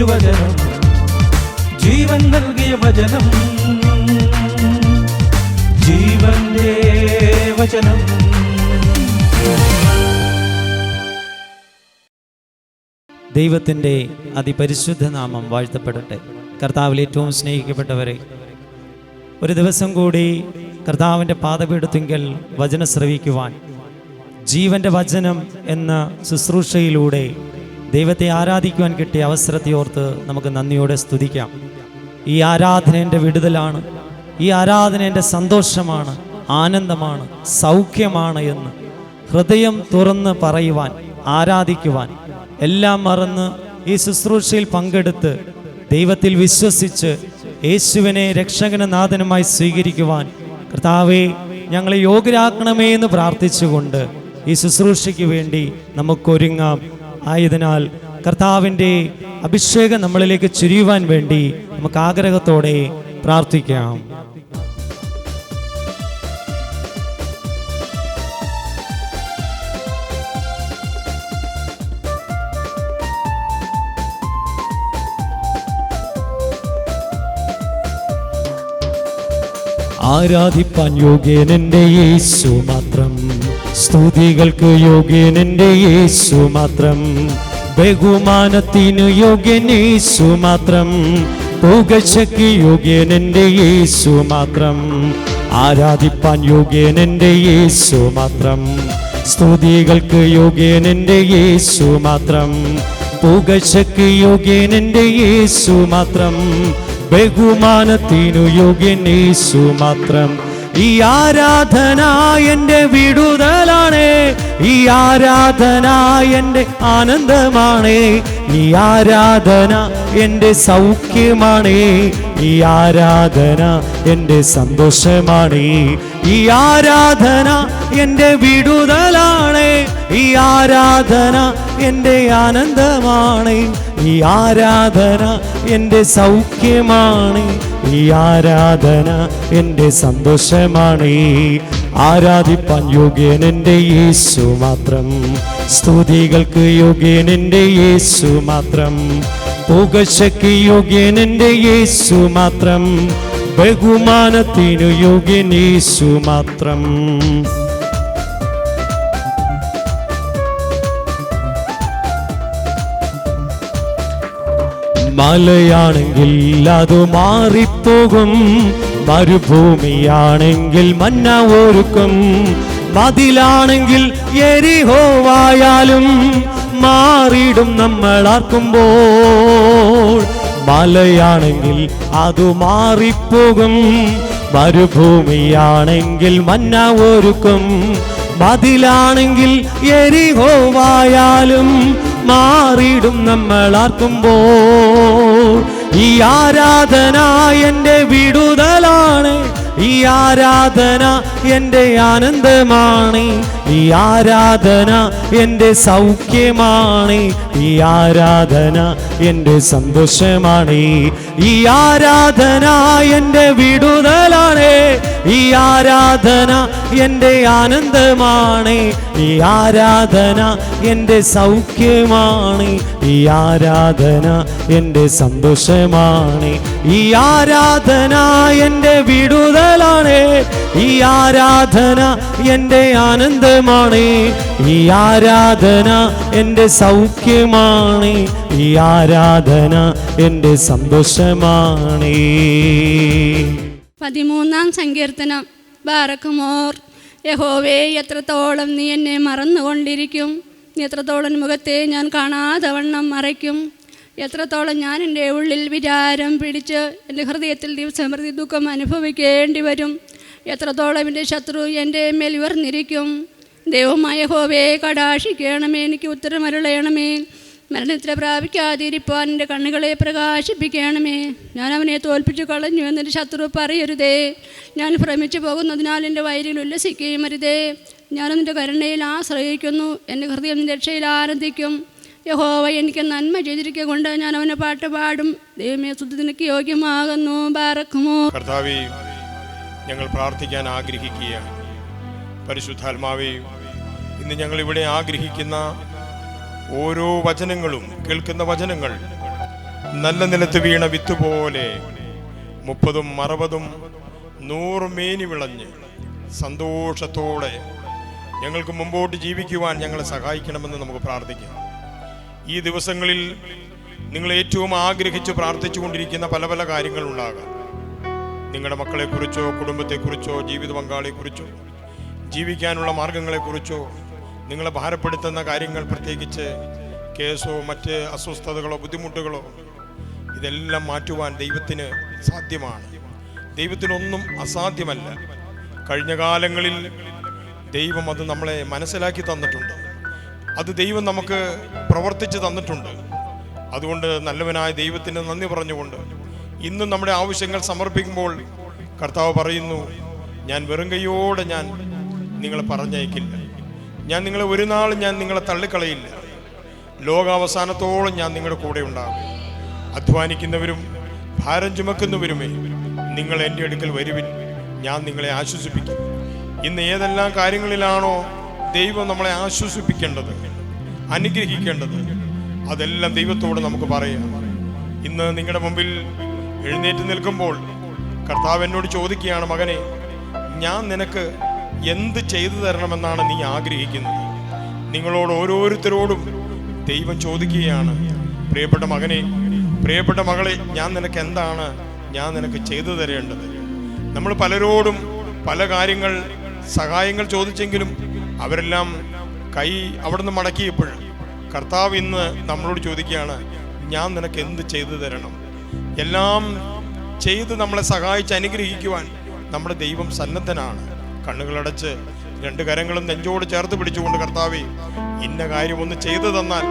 തിരുവചനം, ജീവൻ നൽകിയ വചനം, ജീവന്റെ വചനം. ദൈവത്തിൻ്റെ അതിപരിശുദ്ധ നാമം വാഴ്ത്തപ്പെടട്ടെ. കർത്താവിൽ ഏറ്റവും സ്നേഹിക്കപ്പെട്ടവരെ, ഒരു ദിവസം കൂടി കർത്താവിൻ്റെ പാദപീഠത്തിങ്കൽ വചനം ശ്രവിക്കുവാൻ, ജീവൻ്റെ വചനം എന്ന ശുശ്രൂഷയിലൂടെ ദൈവത്തെ ആരാധിക്കുവാൻ കിട്ടിയ അവസരത്തെ ഓർത്ത് നമുക്ക് നന്ദിയോടെ സ്തുതിക്കാം. ഈ ആരാധന എൻ്റെ വിടുതലാണ്, ഈ ആരാധന എൻ്റെ സന്തോഷമാണ്, ആനന്ദമാണ്, സൗഖ്യമാണ് എന്ന് ഹൃദയം തുറന്ന് പറയുവാൻ, ആരാധിക്കുവാൻ, എല്ലാം മറന്ന് ഈ ശുശ്രൂഷയിൽ പങ്കെടുത്ത് ദൈവത്തിൽ വിശ്വസിച്ച് യേശുവിനെ രക്ഷകന നാഥനുമായി സ്വീകരിക്കുവാൻ കർത്താവേ ഞങ്ങളെ യോഗ്യരാക്കണമേ എന്ന് പ്രാർത്ഥിച്ചുകൊണ്ട് ഈ ശുശ്രൂഷയ്ക്ക് വേണ്ടി നമുക്കൊരുങ്ങാം. ആയതിനാൽ കർത്താവിൻ്റെ അഭിഷേകം നമ്മളിലേക്ക് ചുരിയുവാൻ വേണ്ടി നമുക്ക് ആഗ്രഹത്തോടെ പ്രാർത്ഥിക്കാം. ആരാധിപ്പാൻ യോഗ്യനെന്റെ യേശു മാത്രം, സ്തുതികൾക്ക് യോഗ്യനെന്റെ യേശു മാത്രം, ബഹുമാനത്തിനു യോഗ്യൻ യേശു മാത്രം, പുകഴ്ചയ്ക്ക് യോഗ്യനെന്റെ യേശു മാത്രം. ആരാധിപ്പാൻ യോഗ്യനെന്റെ യേശു മാത്രം, സ്തുതികൾക്ക് യോഗ്യനെന്റെ യേശു മാത്രം, പുകഴ്ചയ്ക്ക് യോഗ്യനെന്റെ യേശു മാത്രം, ബഹുമാനത്തിനു യോഗ്യൻ യേശു മാത്രം. ഈ ആരാധന എൻ്റെ വിടുതലാണ്, ഈ ആരാധന എൻ്റെ ആനന്ദമാണ്, ഈ ആരാധന എൻ്റെ സൗഖ്യമാണ്, ഈ ആരാധന എൻ്റെ സന്തോഷമാണ്, ഈ ആരാധന എൻ്റെ വിടുതലാണ്, ഈ ആരാധന എൻ്റെ ആനന്ദമാണ്, ഈ ആരാധന എൻ്റെ സൗഖ്യമാണ്, ഈ ആരാധന എൻ്റെ സന്തോഷമാണ്. ആരാധിപ്പാൻ യോഗ്യനെന്റെ യേശു മാത്രം, സ്തുതികൾക്ക് യോഗ്യനെന്റെ യേശു മാത്രം, പുകഴ്ചയ്ക്ക് യോഗ്യനെന്റെ യേശു മാത്രം, ബഹുമാനത്തിനു യോഗ്യൻ യേശു മാത്രം. മലയാണെങ്കിൽ അത് മാറിപ്പോകും, മരുഭൂമിയാണെങ്കിൽ മന്ന ഒരുക്കും, മതിലാണെങ്കിൽ യെരിഹോവായാലും മാറിയിടും നമ്മൾ ആർക്കുമ്പോൾ. മലയാണെങ്കിൽ അത് മാറിപ്പോകും, മരുഭൂമിയാണെങ്കിൽ മന്ന ഒരുക്കും, മതിലാണെങ്കിൽ യെരിഹോവായാലും മാറിയിടും നമ്മൾ ആർക്കുമ്പോൾ. ഈ ആരാധന എൻ്റെ വിടുതലാണ്, ഈ ആരാധന എൻ്റെ ആനന്ദമാണ്, ഈ ആരാധന എൻ്റെ സൗഖ്യമാണ്, ഈ ആരാധന എൻ്റെ സന്തോഷമാണ്, ഈ ആരാധന എൻ്റെ വിടുതലാണ്, ഈ ആരാധന എൻ്റെ ആനന്ദമാണ്, ഈ ആരാധന എൻ്റെ സൗഖ്യമാണ്, ഈ ആരാധന എൻ്റെ സന്തോഷമാണ്, ഈ ആരാധന എൻ്റെ വിടുതലാണ്, ഈ ആരാധന എൻ്റെ ആനന്ദമാണ്, ഈ ആരാധന എൻ്റെ സൗഖ്യമാണ്, ഈ ആരാധന എൻ്റെ സന്തോഷമാണ്. 13-ാം സങ്കീർത്തനം. ബാറക്കുമോർ. യഹോവേ, എത്രത്തോളം നീ എന്നെ മറന്നുകൊണ്ടിരിക്കും, എത്രത്തോളം മുഖത്തെ ഞാൻ കാണാതെ വണ്ണം മറയ്ക്കും, എത്രത്തോളം ഞാൻ എൻ്റെ ഉള്ളിൽ വിചാരം പിടിച്ച് എൻ്റെ ഹൃദയത്തിൽ ദിവസപ്രതി ദുഃഖം അനുഭവിക്കേണ്ടി വരും, എത്രത്തോളം എൻ്റെ ശത്രു എൻ്റെ മേൽ ഉയർന്നിരിക്കും. ദൈവമായ യഹോവേ, കടാക്ഷിക്കണമേ, എനിക്ക് ഉത്തരമരുളയണമേ. മരണത്തിൽ പ്രാപിക്കാതിരിപ്പാൻ എൻ്റെ കണ്ണുകളെ പ്രകാശിപ്പിക്കണമേ. ഞാൻ അവനെ തോൽപ്പിച്ചു കളഞ്ഞു എന്നൊരു ശത്രു പറയരുതേ. ഞാൻ ഭ്രമിച്ചു പോകുന്നതിനാൽ എൻ്റെ വയലിൽ ഉല്ലസിക്കുകയും അരുതേ. ഞാനും നിൻ്റെ കരുണയിൽ ആശ്രയിക്കുന്നു, എൻ്റെ ഹൃദയം നിൻ്റെ രക്ഷയിൽ ആനന്ദിക്കും. യഹോവ എനിക്ക് നന്മ ചെയ്തിരിക്കുക കൊണ്ട് ഞാൻ അവനെ പാട്ട് പാടും. ദൈവമേ, സ്തുതിക്ക് യോഗ്യമാകുന്നു. ബാറക്കുമോ. കർത്താവേ, ഞങ്ങൾ പ്രാർത്ഥിക്കാൻ ആഗ്രഹിക്കുകയാണ്. പരിശുദ്ധാത്മാവേ, ഇന്ന് ഞങ്ങളിവിടെ ആഗ്രഹിക്കുന്ന ഓരോ വചനങ്ങളും, കേൾക്കുന്ന വചനങ്ങൾ നല്ല നിലത്ത് വീണ വിത്ത് പോലെ 30, 60, 100 മേനി വിളഞ്ഞ് സന്തോഷത്തോടെ ഞങ്ങൾക്ക് മുമ്പോട്ട് ജീവിക്കുവാൻ ഞങ്ങളെ സഹായിക്കണമെന്ന് നമുക്ക് പ്രാർത്ഥിക്കാം. ഈ ദിവസങ്ങളിൽ നിങ്ങൾ ഏറ്റവും ആഗ്രഹിച്ച് പ്രാർത്ഥിച്ചു കൊണ്ടിരിക്കുന്ന പല പല കാര്യങ്ങളുണ്ടാകാം. നിങ്ങളുടെ മക്കളെക്കുറിച്ചോ, കുടുംബത്തെക്കുറിച്ചോ, ജീവിത പങ്കാളിയെക്കുറിച്ചോ, ജീവിക്കാനുള്ള മാർഗങ്ങളെക്കുറിച്ചോ, നിങ്ങളെ ഭാരപ്പെടുത്തുന്ന കാര്യങ്ങൾ, പ്രത്യേകിച്ച് കേസോ മറ്റ് അസ്വസ്ഥതകളോ ബുദ്ധിമുട്ടുകളോ, ഇതെല്ലാം മാറ്റുവാൻ ദൈവത്തിന് സാധ്യമാണ്. ദൈവത്തിനൊന്നും അസാധ്യമല്ല. കഴിഞ്ഞ കാലങ്ങളിൽ ദൈവം അത് നമ്മളെ മനസ്സിലാക്കി തന്നിട്ടുണ്ട്. അത് ദൈവം നമുക്ക് പ്രവർത്തിച്ച് തന്നിട്ടുണ്ട്. അതുകൊണ്ട് നല്ലവനായ ദൈവത്തിന് നന്ദി പറഞ്ഞുകൊണ്ട് ഇന്നും നമ്മുടെ ആവശ്യങ്ങൾ സമർപ്പിക്കുമ്പോൾ കർത്താവ് പറയുന്നു, ഞാൻ വെറും കൈയോടെ ഞാൻ നിങ്ങളെ പറഞ്ഞയക്കില്ല. ഞാൻ നിങ്ങളെ ഒരു നാളും ഞാൻ നിങ്ങളെ തള്ളിക്കളയില്ല. ലോകാവസാനത്തോളം ഞാൻ നിങ്ങളുടെ കൂടെ ഉണ്ടാകും. അധ്വാനിക്കുന്നവരും ഭാരം ചുമക്കുന്നവരുമേ, നിങ്ങൾ എൻ്റെ അടുക്കൽ വരുവിൻ, ഞാൻ നിങ്ങളെ ആശ്വസിപ്പിക്കും. ഇന്ന് ഏതെല്ലാം കാര്യങ്ങളിലാണോ ദൈവം നമ്മളെ ആശ്വസിപ്പിക്കേണ്ടത്, അനുഗ്രഹിക്കേണ്ടത്, അതെല്ലാം ദൈവത്തോട് നമുക്ക് പറയാം. ഇന്ന് നിങ്ങളുടെ മുമ്പിൽ എഴുന്നേറ്റ് നിൽക്കുമ്പോൾ കർത്താവ് എന്നോട് ചോദിക്കുകയാണ്, മകനെ, ഞാൻ നിനക്ക് എന്ത് ചെയ്തു തരണമെന്നാണ് നീ ആഗ്രഹിക്കുന്നത്? നിങ്ങളോട് ഓരോരുത്തരോടും ദൈവം ചോദിക്കുകയാണ്, പ്രിയപ്പെട്ട മകനെ, പ്രിയപ്പെട്ട മകളെ, ഞാൻ നിനക്ക് ചെയ്തു തരേണ്ടത്? നമ്മൾ പലരോടും പല സഹായങ്ങൾ ചോദിച്ചെങ്കിലും അവരെല്ലാം കൈ അവിടുന്ന് മടക്കിയപ്പോൾ കർത്താവ് ഇന്ന് നമ്മളോട് ചോദിക്കുകയാണ്, ഞാൻ നിനക്ക് എന്ത് ചെയ്തു തരണം? എല്ലാം ചെയ്ത് നമ്മളെ സഹായിച്ച് അനുഗ്രഹിക്കുവാൻ നമ്മുടെ ദൈവം സന്നദ്ധനാണ്. കണ്ണുകളടച്ച് 2 കരങ്ങളും നെഞ്ചോട് ചേർത്ത് പിടിച്ചുകൊണ്ട്, കർത്താവേ, ഇന്ന കാര്യം ഒന്ന് ചെയ്തു തന്നാൽ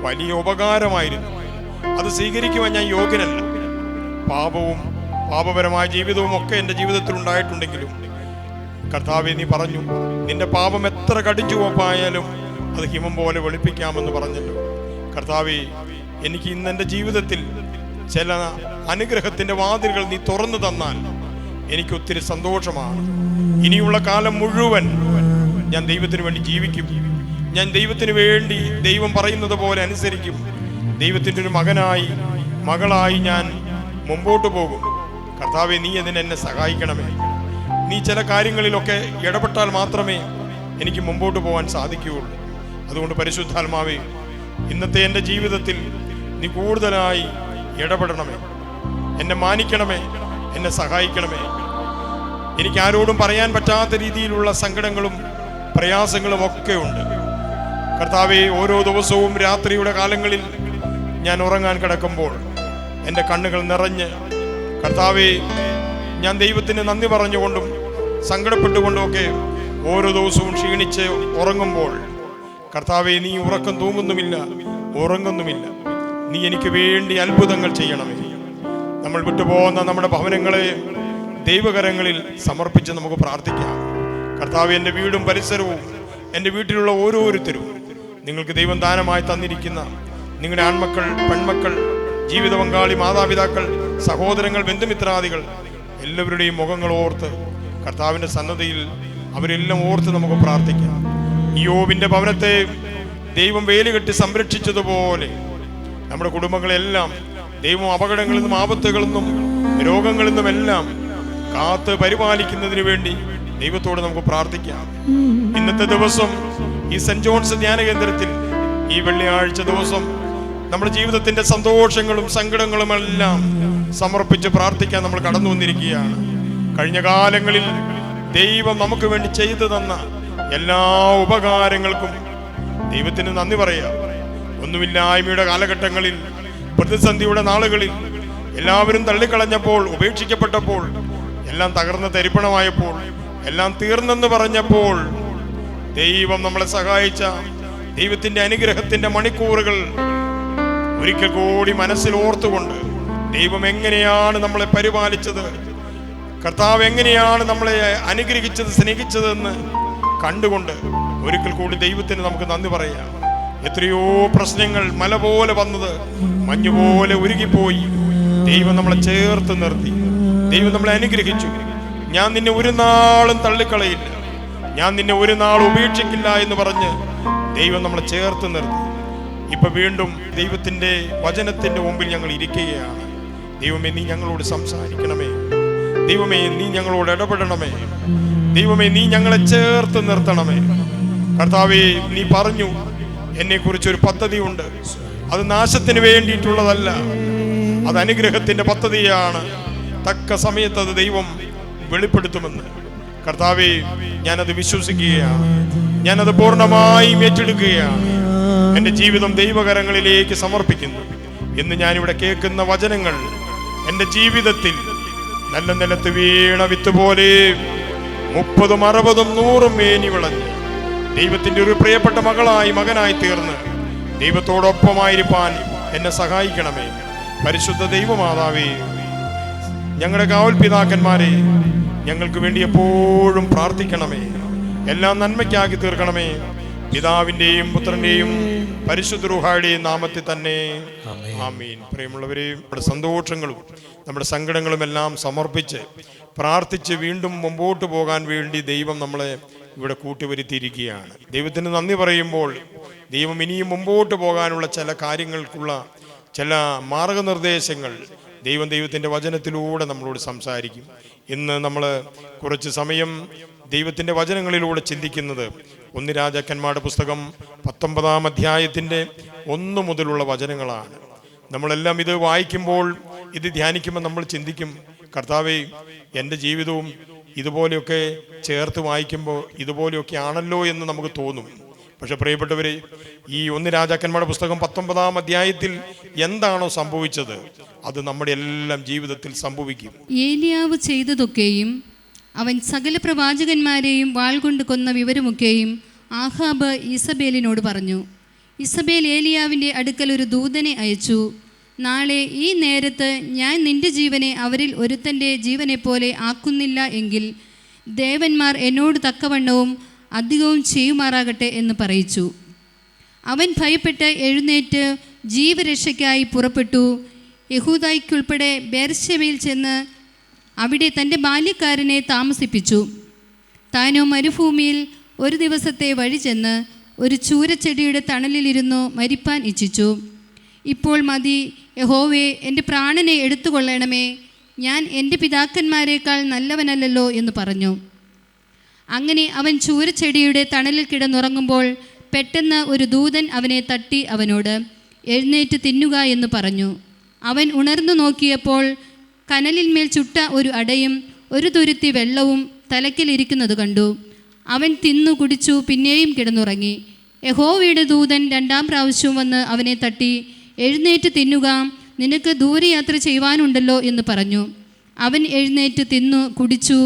വലിയ ഉപകാരമായിരുന്നു. അത് സ്വീകരിക്കുവാൻ ഞാൻ യോഗ്യനല്ല. പാപവും പാപപരമായ ജീവിതവും ഒക്കെ എൻ്റെ ജീവിതത്തിൽ ഉണ്ടായിട്ടുണ്ടെങ്കിലും കർത്താവേ, നീ പറഞ്ഞു, നിന്റെ പാപം എത്ര കടിച്ചുവപ്പായാലും അത് ഹിമം പോലെ വെളുപ്പിക്കാമെന്ന് പറഞ്ഞല്ലോ. കർത്താവേ, എനിക്ക് ഇന്ന് എൻ്റെ ജീവിതത്തിൽ ചില അനുഗ്രഹത്തിൻ്റെ വാതിലുകൾ നീ തുറന്നു തന്നാൽ എനിക്ക് ഒത്തിരി സന്തോഷമാണ്. ഇനിയുള്ള കാലം മുഴുവൻ ഞാൻ ദൈവത്തിന് വേണ്ടി ജീവിക്കും. ഞാൻ ദൈവത്തിന് വേണ്ടി ദൈവം പറയുന്നത് പോലെ അനുസരിക്കും. ദൈവത്തിൻ്റെ ഒരു മകനായി, മകളായി ഞാൻ മുമ്പോട്ട് പോകും. കർത്താവെ, നീ എന്നെ സഹായിക്കണമേ. നീ ചില കാര്യങ്ങളിലൊക്കെ ഇടപെട്ടാൽ മാത്രമേ എനിക്ക് മുമ്പോട്ട് പോകാൻ സാധിക്കുകയുള്ളൂ. അതുകൊണ്ട് പരിശുദ്ധാത്മാവേ, ഇന്നത്തെ എൻ്റെ ജീവിതത്തിൽ നീ കൂടുതലായി ഇടപെടണമേ, എന്നെ മാനിക്കണമേ, എന്നെ സഹായിക്കണമേ. എനിക്ക് ആരോടും പറയാൻ പറ്റാത്ത രീതിയിലുള്ള സങ്കടങ്ങളും പ്രയാസങ്ങളും ഒക്കെ ഉണ്ട്. കർത്താവെ, ഓരോ ദിവസവും രാത്രിയുടെ കാലങ്ങളിൽ ഞാൻ ഉറങ്ങാൻ കിടക്കുമ്പോൾ എൻ്റെ കണ്ണുകൾ നിറഞ്ഞ്, കർത്താവെ, ഞാൻ ദൈവത്തിന് നന്ദി പറഞ്ഞുകൊണ്ടും സങ്കടപ്പെട്ടുകൊണ്ടും ഒക്കെ ഓരോ ദിവസവും ക്ഷീണിച്ച് ഉറങ്ങുമ്പോൾ, കർത്താവെ, നീ ഉറക്കം തൂങ്ങുന്നുമില്ല, ഉറങ്ങുന്നുമില്ല. നീ എനിക്ക് വേണ്ടി അത്ഭുതങ്ങൾ ചെയ്യണമേ. നമ്മൾ വിട്ടുപോകുന്ന നമ്മുടെ ഭവനങ്ങളെ ദൈവകരങ്ങളിൽ സമർപ്പിച്ച് നമുക്ക് പ്രാർത്ഥിക്കാം. കർത്താവെ, എൻ്റെ വീടും പരിസരവും, എൻ്റെ വീട്ടിലുള്ള ഓരോരുത്തരും, നിങ്ങൾക്ക് ദൈവം ദാനമായി തന്നിരിക്കുന്ന നിങ്ങളുടെ ആൺമക്കൾ, പെൺമക്കൾ, ജീവിത പങ്കാളി, മാതാപിതാക്കൾ, സഹോദരങ്ങൾ, ബന്ധുമിത്രാദികൾ, എല്ലാവരുടെയും മുഖങ്ങൾ ഓർത്ത് കർത്താവിൻ്റെ സന്നദ്ധയിൽ അവരെല്ലാം ഓർത്ത് നമുക്ക് പ്രാർത്ഥിക്കാം. യോബിൻ്റെ ഭവനത്തെ ദൈവം വേലികെട്ടി സംരക്ഷിച്ചതുപോലെ നമ്മുടെ കുടുംബങ്ങളെല്ലാം ദൈവം അപകടങ്ങളിൽ നിന്നും, ആപത്തുകളിൽ നിന്നും, രോഗങ്ങളിൽ നിന്നുമെല്ലാം കാത്ത് പരിപാലിക്കുന്നതിന് വേണ്ടി ദൈവത്തോട് നമുക്ക് പ്രാർത്ഥിക്കാം. ഇന്നത്തെ ദിവസം ഈ സെന്റ് ജോൺസ് ധ്യാന കേന്ദ്രത്തിൽ ഈ വെള്ളിയാഴ്ച ദിവസം നമ്മുടെ ജീവിതത്തിന്റെ സന്തോഷങ്ങളും സങ്കടങ്ങളും എല്ലാം സമർപ്പിച്ച് പ്രാർത്ഥിക്കാൻ നമ്മൾ കടന്നു വന്നിരിക്കുകയാണ്. കഴിഞ്ഞ കാലങ്ങളിൽ ദൈവം നമുക്ക് വേണ്ടി ചെയ്തു തന്ന എല്ലാ ഉപകാരങ്ങൾക്കും ദൈവത്തിന് നന്ദി പറയാം. ഒന്നുമില്ലായ്മയുടെ കാലഘട്ടങ്ങളിൽ, പ്രതിസന്ധിയുടെ നാളുകളിൽ, എല്ലാവരും തള്ളിക്കളഞ്ഞപ്പോൾ, ഉപേക്ഷിക്കപ്പെട്ടപ്പോൾ, എല്ലാം തകർന്ന് തരിപ്പണമായപ്പോൾ, എല്ലാം തീർന്നെന്ന് പറഞ്ഞപ്പോൾ ദൈവം നമ്മളെ സഹായിച്ച ദൈവത്തിന്റെ അനുഗ്രഹത്തിന്റെ മണിക്കൂറുകൾ ഒരിക്കൽ കൂടി മനസ്സിൽ ഓർത്തുകൊണ്ട് ദൈവം എങ്ങനെയാണ് നമ്മളെ പരിപാലിച്ചത്, കർത്താവ് എങ്ങനെയാണ് നമ്മളെ അനുഗ്രഹിച്ചത്, സ്നേഹിച്ചതെന്ന് കണ്ടുകൊണ്ട് ഒരിക്കൽ കൂടി ദൈവത്തിന് നമുക്ക് നന്ദി പറയാം. എത്രയോ പ്രശ്നങ്ങൾ മല പോലെ വന്നത് മഞ്ഞുപോലെ ഉരുകിപ്പോയി. ദൈവം നമ്മളെ ചേർത്ത് നിർത്തി, ദൈവം നമ്മളെ അനുഗ്രഹിച്ചു. ഞാൻ നിന്നെ ഒരു നാളും തള്ളിക്കളയില്ല, ഞാൻ നിന്നെ ഒരു നാൾ ഉപേക്ഷിക്കില്ല എന്ന് പറഞ്ഞ് ദൈവം നമ്മളെ ചേർത്ത് നിർത്തി. ഇപ്പൊ വീണ്ടും ദൈവത്തിന്റെ വചനത്തിന്റെ മുമ്പിൽ ഞങ്ങൾ ഇരിക്കുകയാണ്. ദൈവമേ, നീ ഞങ്ങളോട് സംസാരിക്കണമേ. ദൈവമേ, നീ ഞങ്ങളോട് ഇടപെടണമേ. ദൈവമേ, നീ ഞങ്ങളെ ചേർത്ത് നിർത്തണമേ. കർത്താവേ, നീ പറഞ്ഞു എന്നെ കുറിച്ചൊരു പദ്ധതിയുണ്ട്. അത് നാശത്തിന് വേണ്ടിയിട്ടുള്ളതല്ല, അത് അനുഗ്രഹത്തിന്റെ പദ്ധതിയാണ്. തക്ക സമയത്ത് അത് ദൈവം വെളിപ്പെടുത്തുമെന്ന്. കർത്താവേ, ഞാനത് വിശ്വസിക്കുകയാണ്. ഞാനത് പൂർണ്ണമായും ഏറ്റെടുക്കുകയാണ്. എൻ്റെ ജീവിതം ദൈവകരങ്ങളിലേക്ക് സമർപ്പിക്കുന്നു. ഇന്ന് ഞാനിവിടെ കേൾക്കുന്ന വചനങ്ങൾ എൻ്റെ ജീവിതത്തിൽ നല്ല നിലത്ത് വീണ വിത്ത് പോലെ 30, 60, 100 മേനി വിളഞ്ഞ് ദൈവത്തിൻ്റെ ഒരു പ്രിയപ്പെട്ട മകനായി തീർന്ന് ദൈവത്തോടൊപ്പമായിരിക്കാൻ എന്നെ സഹായിക്കണമേ. പരിശുദ്ധ ദൈവമാതാവേ, ഞങ്ങളുടെ കാവൽപിതാക്കന്മാരെ, ഞങ്ങൾക്ക് വേണ്ടി എപ്പോഴും പ്രാർത്ഥിക്കണമേ. എല്ലാം നന്മയ്ക്കാക്കി തീർക്കണമേ. പിതാവിൻ്റെയും പുത്രൻ്റെയും പരിശുദ്ധ റൂഹായുടെയും നാമത്തിൽ തന്നെ ആമീൻ. പ്രിയമുള്ളവരെ, നമ്മുടെ സന്തോഷങ്ങളും നമ്മുടെ സങ്കടങ്ങളും എല്ലാം സമർപ്പിച്ച് പ്രാർത്ഥിച്ച് വീണ്ടും മുമ്പോട്ട് പോകാൻ വേണ്ടി ദൈവം നമ്മളെ ഇവിടെ കൂട്ടിവരുത്തിയിരിക്കുകയാണ്. ദൈവത്തിന് നന്ദി പറയുമ്പോൾ ദൈവം ഇനിയും മുമ്പോട്ട് പോകാനുള്ള ചില കാര്യങ്ങൾക്കുള്ള ചില മാർഗനിർദ്ദേശങ്ങൾ ദൈവത്തിൻ്റെ വചനത്തിലൂടെ നമ്മളോട് സംസാരിക്കും. ഇന്ന് നമ്മൾ കുറച്ച് സമയം ദൈവത്തിൻ്റെ വചനങ്ങളിലൂടെ ചിന്തിക്കുന്നത് 1 രാജാക്കന്മാരുടെ പുസ്തകം 19-ാം അധ്യായത്തിൻ്റെ 1 മുതലുള്ള വചനങ്ങളാണ്. നമ്മളെല്ലാം ഇത് വായിക്കുമ്പോൾ, ഇത് ധ്യാനിക്കുമ്പോൾ നമ്മൾ ചിന്തിക്കും, കർത്താവേ, എൻ്റെ ജീവിതവും ഇതുപോലെയൊക്കെ ചേർത്ത് വായിക്കുമ്പോൾ ഇതുപോലെയൊക്കെ ആണല്ലോ എന്ന് നമുക്ക് തോന്നും. പക്ഷെ പ്രിയപ്പെട്ടവരെ, ഈ 1 രാജാക്കന്മാരുടെ പുസ്തകം 19-ാം അധ്യായത്തിൽ എന്താണോ സംഭവിച്ചത് അത് നമ്മുടെ എല്ലാം ജീവിതത്തിൽ സംഭവിക്കും. ഏലിയാവ് ചെയ്തതൊക്കെയും അവൻ സകല പ്രവാചകന്മാരെയും വാൾ കൊണ്ട് കൊന്ന വിവരമൊക്കെയും ആഹാബ് ഈസബേലിനോട് പറഞ്ഞു. ഈസബേൽ ഏലിയാവിൻ്റെ അടുക്കൽ ഒരു ദൂതനെ അയച്ചു. നാളെ ഈ നേരത്ത് ഞാൻ നിന്റെ ജീവനെ അവരിൽ ഒരുത്തൻ്റെ ജീവനെപ്പോലെ ആക്കുന്നില്ല എങ്കിൽ ദേവന്മാർ എന്നോട് തക്കവണ്ണവും അധികവും ചെയ്യുമാറാകട്ടെ എന്ന് പറയിച്ചു. അവൻ ഭയപ്പെട്ട് എഴുന്നേറ്റ് ജീവരക്ഷയ്ക്കായി പുറപ്പെട്ടു. യഹൂദയ്ക്കുൾപ്പെടെ ബേർശേബയിൽ ചെന്ന് അവിടെ തൻ്റെ ബാല്യക്കാരനെ താമസിപ്പിച്ചു. താനോ മരുഭൂമിയിൽ ഒരു ദിവസത്തെ വഴി ചെന്ന് ഒരു ചൂരച്ചെടിയുടെ തണലിലിരുന്നു മരിപ്പാൻ ഇച്ഛിച്ചു. ഇപ്പോൾ മതി, യഹോവേ, എൻ്റെ പ്രാണനെ എടുത്തുകൊള്ളണമേ, ഞാൻ എൻ്റെ പിതാക്കന്മാരെക്കാൾ നല്ലവനല്ലല്ലോ എന്ന് പറഞ്ഞു. അങ്ങനെ അവൻ ചൂരച്ചെടിയുടെ തണലിൽ കിടന്നുറങ്ങുമ്പോൾ പെട്ടെന്ന് ഒരു ദൂതൻ അവനെ തട്ടി അവനോട്, എഴുന്നേറ്റ് തിന്നുക എന്ന് പറഞ്ഞു. അവൻ ഉണർന്നു നോക്കിയപ്പോൾ കനലിന്മേൽ ചുട്ട ഒരു അടയും ഒരു തുരുത്തി വെള്ളവും തലക്കിലിരിക്കുന്നത് കണ്ടു. അവൻ തിന്നു കുടിച്ചു, പിന്നെയും കിടന്നുറങ്ങി. യഹോവയുടെ ദൂതൻ 2-ാം പ്രാവശ്യവും വന്ന് അവനെ തട്ടി, എഴുന്നേറ്റ് തിന്നുക, നിനക്ക് ദൂരയാത്ര ചെയ്യുവാനുണ്ടല്ലോ എന്ന് പറഞ്ഞു. അവൻ എഴുന്നേറ്റ് തിന്നു കുടിച്ചു.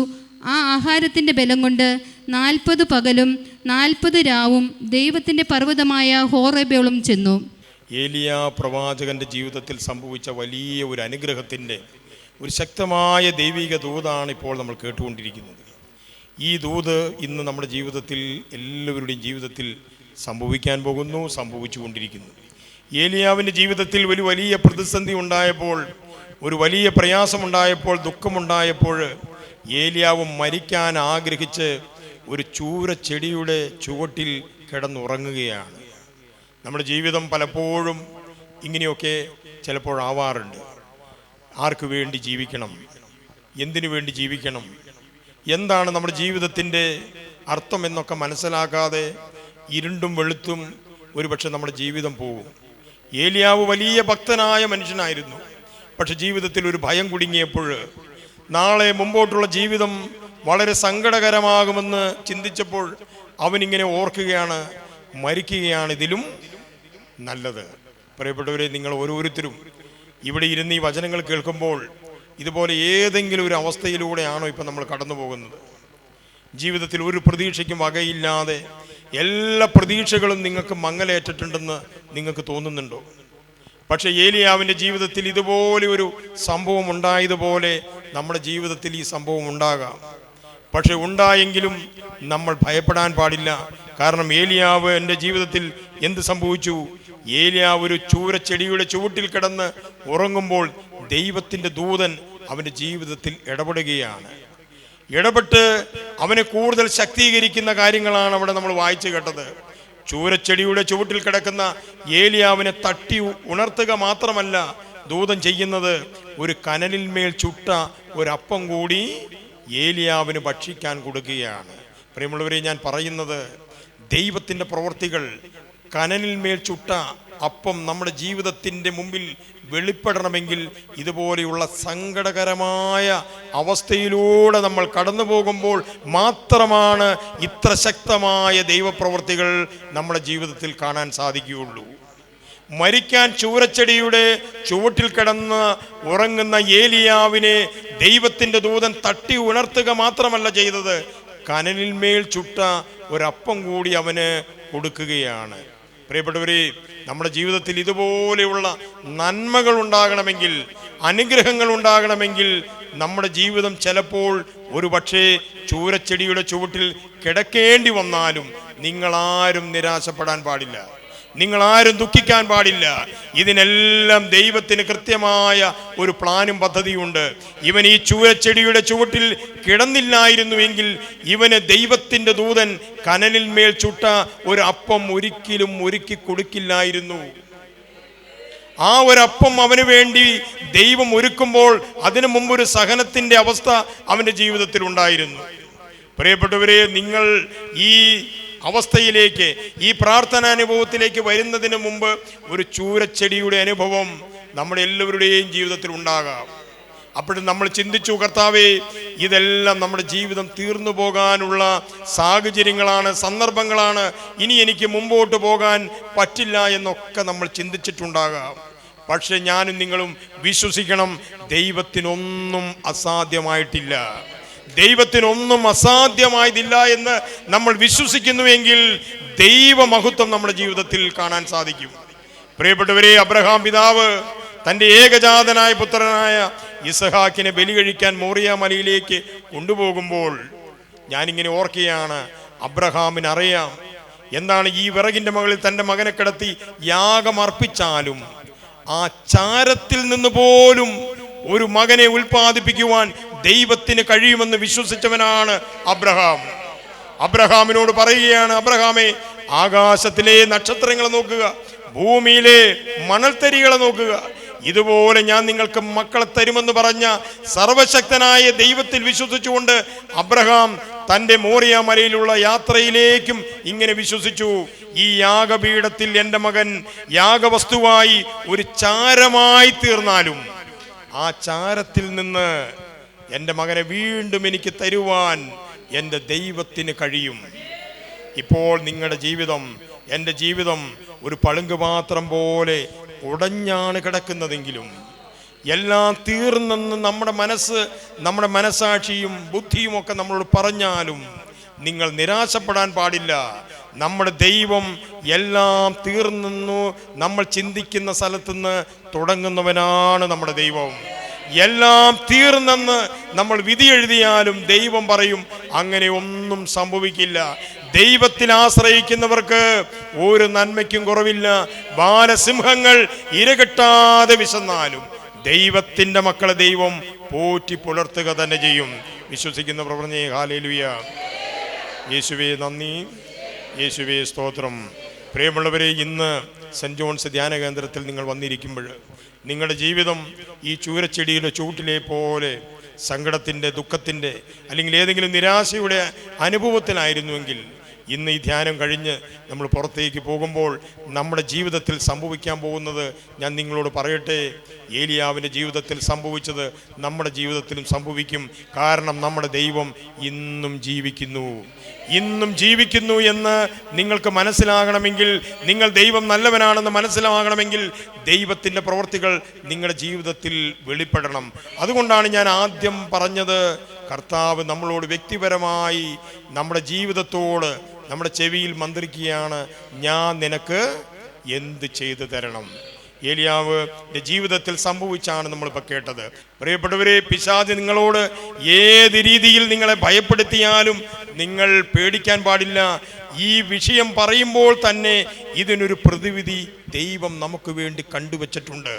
ആ ആഹാരത്തിൻ്റെ ബലം കൊണ്ട് 40 പകലും 40 രാവും ദൈവത്തിൻ്റെ പർവ്വതമായ ഹോറേബോളം ചെന്നു. ഏലിയാ പ്രവാചകന്റെ ജീവിതത്തിൽ സംഭവിച്ച വലിയ ഒരു അനുഗ്രഹത്തിൻ്റെ ഒരു ശക്തമായ ദൈവിക ദൂതാണ് ഇപ്പോൾ നമ്മൾ കേട്ടുകൊണ്ടിരിക്കുന്നത്. ഈ ദൂത് ഇന്ന് നമ്മുടെ ജീവിതത്തിൽ, എല്ലാവരുടെയും ജീവിതത്തിൽ സംഭവിക്കാൻ പോകുന്നു, സംഭവിച്ചു കൊണ്ടിരിക്കുന്നു. ഏലിയാവിൻ്റെ ജീവിതത്തിൽ ഒരു വലിയ പ്രതിസന്ധി ഉണ്ടായപ്പോൾ, ഒരു വലിയ പ്രയാസമുണ്ടായപ്പോൾ, ദുഃഖമുണ്ടായപ്പോൾ ഏലിയാവ് മരിക്കാൻ ആഗ്രഹിച്ച് ഒരു ചൂരച്ചെടിയുടെ ചുവട്ടിൽ കിടന്നുറങ്ങുകയാണ്. നമ്മുടെ ജീവിതം പലപ്പോഴും ഇങ്ങനെയൊക്കെ ചിലപ്പോഴാവാറുണ്ട്. ആർക്ക് വേണ്ടി ജീവിക്കണം? എന്തിനു വേണ്ടി ജീവിക്കണം? എന്താണ് നമ്മുടെ ജീവിതത്തിൻ്റെ അർത്ഥം എന്നൊക്കെ മനസ്സിലാക്കാതെ ഇരുണ്ടും വെളുത്തും ഒരുപക്ഷെ നമ്മുടെ ജീവിതം പോകും. ഏലിയാവ് വലിയ ഭക്തനായ മനുഷ്യനായിരുന്നു. പക്ഷെ ജീവിതത്തിൽ ഒരു ഭയം കുടുങ്ങിയപ്പോൾ, നാളെ മുമ്പോട്ടുള്ള ജീവിതം വളരെ സങ്കടകരമാകുമെന്ന് ചിന്തിച്ചപ്പോൾ അവനിങ്ങനെ ഓർക്കുകയാണ്, മരിക്കുകയാണ് ഇതിലും നല്ലത്. പ്രിയപ്പെട്ടവരെ, നിങ്ങൾ ഓരോരുത്തരും ഇവിടെ ഇരുന്ന് ഈ വചനങ്ങൾ കേൾക്കുമ്പോൾ ഇതുപോലെ ഏതെങ്കിലും ഒരു അവസ്ഥയിലൂടെയാണോ ഇപ്പം നമ്മൾ കടന്നു പോകുന്നത്? ജീവിതത്തിൽ ഒരു പ്രതീക്ഷയ്ക്കും വകയില്ലാതെ എല്ലാ പ്രതീക്ഷകളും നിങ്ങൾക്ക് മങ്ങലേറ്റിട്ടുണ്ടെന്ന് നിങ്ങൾക്ക് തോന്നുന്നുണ്ടോ? പക്ഷേ ഏലിയാവിൻ്റെ ജീവിതത്തിൽ ഇതുപോലെ ഒരു സംഭവം ഉണ്ടായതുപോലെ നമ്മുടെ ജീവിതത്തിൽ ഈ സംഭവം ഉണ്ടാകാം. പക്ഷെ ഉണ്ടായെങ്കിലും നമ്മൾ ഭയപ്പെടാൻ പാടില്ല. കാരണം ഏലിയാവ് എൻ്റെ ജീവിതത്തിൽ എന്ത് സംഭവിച്ചു? ഏലിയാവ് ഒരു ചൂരച്ചെടിയുടെ ചുവട്ടിൽ കിടന്ന് ഉറങ്ങുമ്പോൾ ദൈവത്തിൻ്റെ ദൂതൻ അവൻ്റെ ജീവിതത്തിൽ ഇടപെടുകയാണ്. ഇടപെട്ട് അവനെ കൂടുതൽ ശക്തീകരിക്കുന്ന കാര്യങ്ങളാണ് അവിടെ നമ്മൾ വായിച്ചു കേട്ടത്. ചൂരച്ചെടിയുടെ ചുവട്ടിൽ കിടക്കുന്ന ഏലിയാവിനെ തട്ടി ഉണർത്തുക മാത്രമല്ല ദൂതൻ ചെയ്യുന്നത്, ഒരു കനലിന്മേൽ ചുട്ട ഒരപ്പം കൂടി ഏലിയാവിന് ഭക്ഷിക്കാൻ കൊടുക്കുകയാണ്. പ്രിയമുള്ളവരെ, ഞാൻ പറയുന്നത്, ദൈവത്തിൻ്റെ പ്രവൃത്തികൾ, കനലിന്മേൽ ചുട്ട അപ്പം നമ്മുടെ ജീവിതത്തിൻ്റെ മുമ്പിൽ വെളിപ്പെടണമെങ്കിൽ ഇതുപോലെയുള്ള സങ്കടകരമായ അവസ്ഥയിലൂടെ നമ്മൾ കടന്നു പോകുമ്പോൾ മാത്രമാണ് ഇത്ര ശക്തമായ ദൈവപ്രവൃത്തികൾ നമ്മുടെ ജീവിതത്തിൽ കാണാൻ സാധിക്കുകയുള്ളൂ. മരിക്കാൻ ചൂരച്ചെടിയുടെ ചുവട്ടിൽ കിടന്ന് ഉറങ്ങുന്ന ഏലിയാവിനെ ദൈവത്തിൻ്റെ ദൂതൻ തട്ടി ഉണർത്തുക മാത്രമല്ല ചെയ്തത്, കനലിന്മേൽ ചുട്ട ഒരപ്പം കൂടി അവന് കൊടുക്കുകയാണ്. പ്രിയപ്പെട്ടവരെ, നമ്മുടെ ജീവിതത്തിൽ ഇതുപോലെയുള്ള നന്മകൾ ഉണ്ടാകണമെങ്കിൽ, അനുഗ്രഹങ്ങൾ ഉണ്ടാകണമെങ്കിൽ നമ്മുടെ ജീവിതം ചിലപ്പോൾ ഒരു പക്ഷേ ചൂരച്ചെടിയുടെ ചുവട്ടിൽ കിടക്കേണ്ടി വന്നാലും നിങ്ങളാരും നിരാശപ്പെടാൻ പാടില്ല, നിങ്ങളാരും ദുഃഖിക്കാൻ പാടില്ല. ഇതിനെല്ലാം ദൈവത്തിന് കൃത്യമായ ഒരു പ്ലാനും പദ്ധതിയുണ്ട്. ഇവൻ ഈ ചൂരച്ചെടിയുടെ ചുവട്ടിൽ കിടന്നില്ലായിരുന്നുവെങ്കിൽ ഇവന് ദൈവത്തിൻ്റെ ദൂതൻ കനലിൽ മേൽ ചുട്ട ഒരു അപ്പം ഒരിക്കലും ഒരുക്കി കൊടുക്കില്ലായിരുന്നു. ആ ഒരപ്പം അവന് വേണ്ടി ദൈവം ഒരുക്കുമ്പോൾ അതിനു മുമ്പൊരു സഹനത്തിൻ്റെ അവസ്ഥ അവൻ്റെ ജീവിതത്തിൽ ഉണ്ടായിരുന്നു. പ്രിയപ്പെട്ടവരെ, നിങ്ങൾ ഈ അവസ്ഥയിലേക്ക്, ഈ പ്രാർത്ഥനാനുഭവത്തിലേക്ക് വരുന്നതിന് മുമ്പ് ഒരു ചൂരച്ചെടിയുടെ അനുഭവം നമ്മുടെ എല്ലാവരുടെയും ജീവിതത്തിൽ ഉണ്ടാകാം. അപ്പോഴും നമ്മൾ ചിന്തിച്ചു, കർത്താവേ, ഇതെല്ലാം നമ്മുടെ ജീവിതം തീർന്നു പോകാനുള്ള സാഹചര്യങ്ങളാണ്, സന്ദർഭങ്ങളാണ്, ഇനി എനിക്ക് മുമ്പോട്ട് പോകാൻ പറ്റില്ല എന്നൊക്കെ നമ്മൾ ചിന്തിച്ചിട്ടുണ്ടാകാം. പക്ഷെ ഞാനും നിങ്ങളും വിശ്വസിക്കണം, ദൈവത്തിനൊന്നും അസാധ്യമായിട്ടില്ല, ദൈവത്തിനൊന്നും അസാധ്യമായതില്ല എന്ന് നമ്മൾ വിശ്വസിക്കുന്നുവെങ്കിൽ ദൈവമഹത്വം നമ്മുടെ ജീവിതത്തിൽ കാണാൻ സാധിക്കും. പ്രിയപ്പെട്ടവരെ, അബ്രഹാം പിതാവ് തൻ്റെ ഏകജാതനായ പുത്രനായ ഇസഹാക്കിനെ ബലി കഴിക്കാൻ മോറിയ മലയിലേക്ക് കൊണ്ടുപോകുമ്പോൾ ഞാനിങ്ങനെ ഓർക്കുകയാണ്, അബ്രഹാമിന് അറിയാം എന്താണ് ഈ വിറകിൻ്റെ മുകളിൽ തൻ്റെ മകനെ കിടത്തി യാഗം അർപ്പിച്ചാലും ആ ചാരത്തിൽ നിന്ന് പോലും ഒരു മകനെ ഉൽപ്പാദിപ്പിക്കുവാൻ ദൈവത്തിന് കഴിയുമെന്ന് വിശ്വസിച്ചവനാണ് അബ്രഹാം. അബ്രഹാമിനോട് പറയുകയാണ്, അബ്രഹാമേ, ആകാശത്തിലെ നക്ഷത്രങ്ങളെ നോക്കുക, ഭൂമിയിലെ മണൽത്തരികളെ നോക്കുക, ഇതുപോലെ ഞാൻ നിങ്ങൾക്ക് മക്കളെ തരുമെന്ന് പറഞ്ഞ സർവശക്തനായ ദൈവത്തിൽ വിശ്വസിച്ചുകൊണ്ട് അബ്രഹാം തൻ്റെ മോറിയ മലയിലുള്ള യാത്രയിലേക്കും ഇങ്ങനെ വിശ്വസിച്ചു, ഈ യാഗപീഠത്തിൽ എൻ്റെ മകൻ യാഗവസ്തുവായി ഒരു ചാരമായി തീർന്നാലും ആ ചാരത്തിൽ നിന്ന് എൻ്റെ മകനെ വീണ്ടും എനിക്ക് തരുവാൻ എൻ്റെ ദൈവത്തിന് കഴിയും. ഇപ്പോൾ നിങ്ങളുടെ ജീവിതം, എൻ്റെ ജീവിതം ഒരു പളുങ്കുപാത്രം പോലെ ഉടഞ്ഞാണ് കിടക്കുന്നതെങ്കിലും, എല്ലാം തീർന്നെന്ന് നമ്മുടെ മനസാക്ഷിയും ബുദ്ധിയും ഒക്കെ നമ്മളോട് പറഞ്ഞാലും നിങ്ങൾ നിരാശപ്പെടാൻ പാടില്ല. നമ്മുടെ ദൈവം എല്ലാം തീർന്നെന്നു നമ്മൾ ചിന്തിക്കുന്ന സ്ഥലത്തുനിന്ന് തുടങ്ങുന്നവനാണ് നമ്മുടെ ദൈവം. എല്ലാം തീർന്നെന്ന് നമ്മൾ വിധി എഴുതിയാലും ദൈവം പറയും, അങ്ങനെ ഒന്നും സംഭവിക്കില്ല. ദൈവത്തിൽ ആശ്രയിക്കുന്നവർക്ക് ഒരു നന്മയ്ക്കും കുറവില്ല. ബാലസിംഹങ്ങൾ ഇരകെട്ടാതെ വിശന്നാലും ദൈവത്തിൻ്റെ മക്കളെ ദൈവം പോറ്റി പുലർത്തുക തന്നെ ചെയ്യും. വിശ്വസിക്കുന്ന പ്രവൃത്തി ഹല്ലേലൂയ. യേശുവേ നന്ദി, യേശുവേ സ്തോത്രം. പ്രിയമുള്ളവരെ, ഇന്ന് സെൻറ് ജോൺസ് ധ്യാന കേന്ദ്രത്തിൽ നിങ്ങൾ വന്നിരിക്കുമ്പോൾ നിങ്ങളുടെ ജീവിതം ഈ ചൂരച്ചെടിയുടെ ചൂട്ടിലെ പോലെ സങ്കടത്തിൻ്റെ, ദുഃഖത്തിൻ്റെ അല്ലെങ്കിൽ ഏതെങ്കിലും നിരാശയുടെ അനുഭവത്തിലായിരുന്നുവെങ്കിൽ ഇന്ന് ഈ ധ്യാനം കഴിഞ്ഞ് നമ്മൾ പുറത്തേക്ക് പോകുമ്പോൾ നമ്മുടെ ജീവിതത്തിൽ സംഭവിക്കാൻ പോകുന്നത് ഞാൻ നിങ്ങളോട് പറയട്ടെ. ഏലിയാവിൻ്റെ ജീവിതത്തിൽ സംഭവിച്ചത് നമ്മുടെ ജീവിതത്തിലും സംഭവിക്കും. കാരണം നമ്മുടെ ദൈവം ഇന്നും ജീവിക്കുന്നു, ഇന്നും ജീവിക്കുന്നു എന്ന് നിങ്ങൾക്ക് മനസ്സിലാകണമെങ്കിൽ, നിങ്ങൾ ദൈവം നല്ലവനാണെന്ന് മനസ്സിലാകണമെങ്കിൽ ദൈവത്തിൻ്റെ പ്രവൃത്തികൾ നിങ്ങളുടെ ജീവിതത്തിൽ വെളിപ്പെടണം. അതുകൊണ്ടാണ് ഞാൻ ആദ്യം പറഞ്ഞത്, കർത്താവ് നമ്മളോട് വ്യക്തിപരമായി നമ്മുടെ ജീവിതത്തോട് നമ്മുടെ ചെവിയിൽ മന്ത്രിക്കുകയാണ്, ഞാൻ നിനക്ക് എന്ത് ചെയ്തു തരണം. ഏലിയാവിൻ്റെ ജീവിതത്തിൽ സംഭവിച്ചാണ് നമ്മളിപ്പോൾ കേട്ടത്. പ്രിയപ്പെട്ടവരെ, പിശാച് നിങ്ങളോട് ഏത് രീതിയിൽ നിങ്ങളെ ഭയപ്പെടുത്തിയാലും നിങ്ങൾ പേടിക്കാൻ പാടില്ല. ഈ വിഷയം പറയുമ്പോൾ തന്നെ ഇതിനൊരു പ്രതിവിധി ദൈവം നമുക്ക് വേണ്ടി കണ്ടുവച്ചിട്ടുണ്ട്.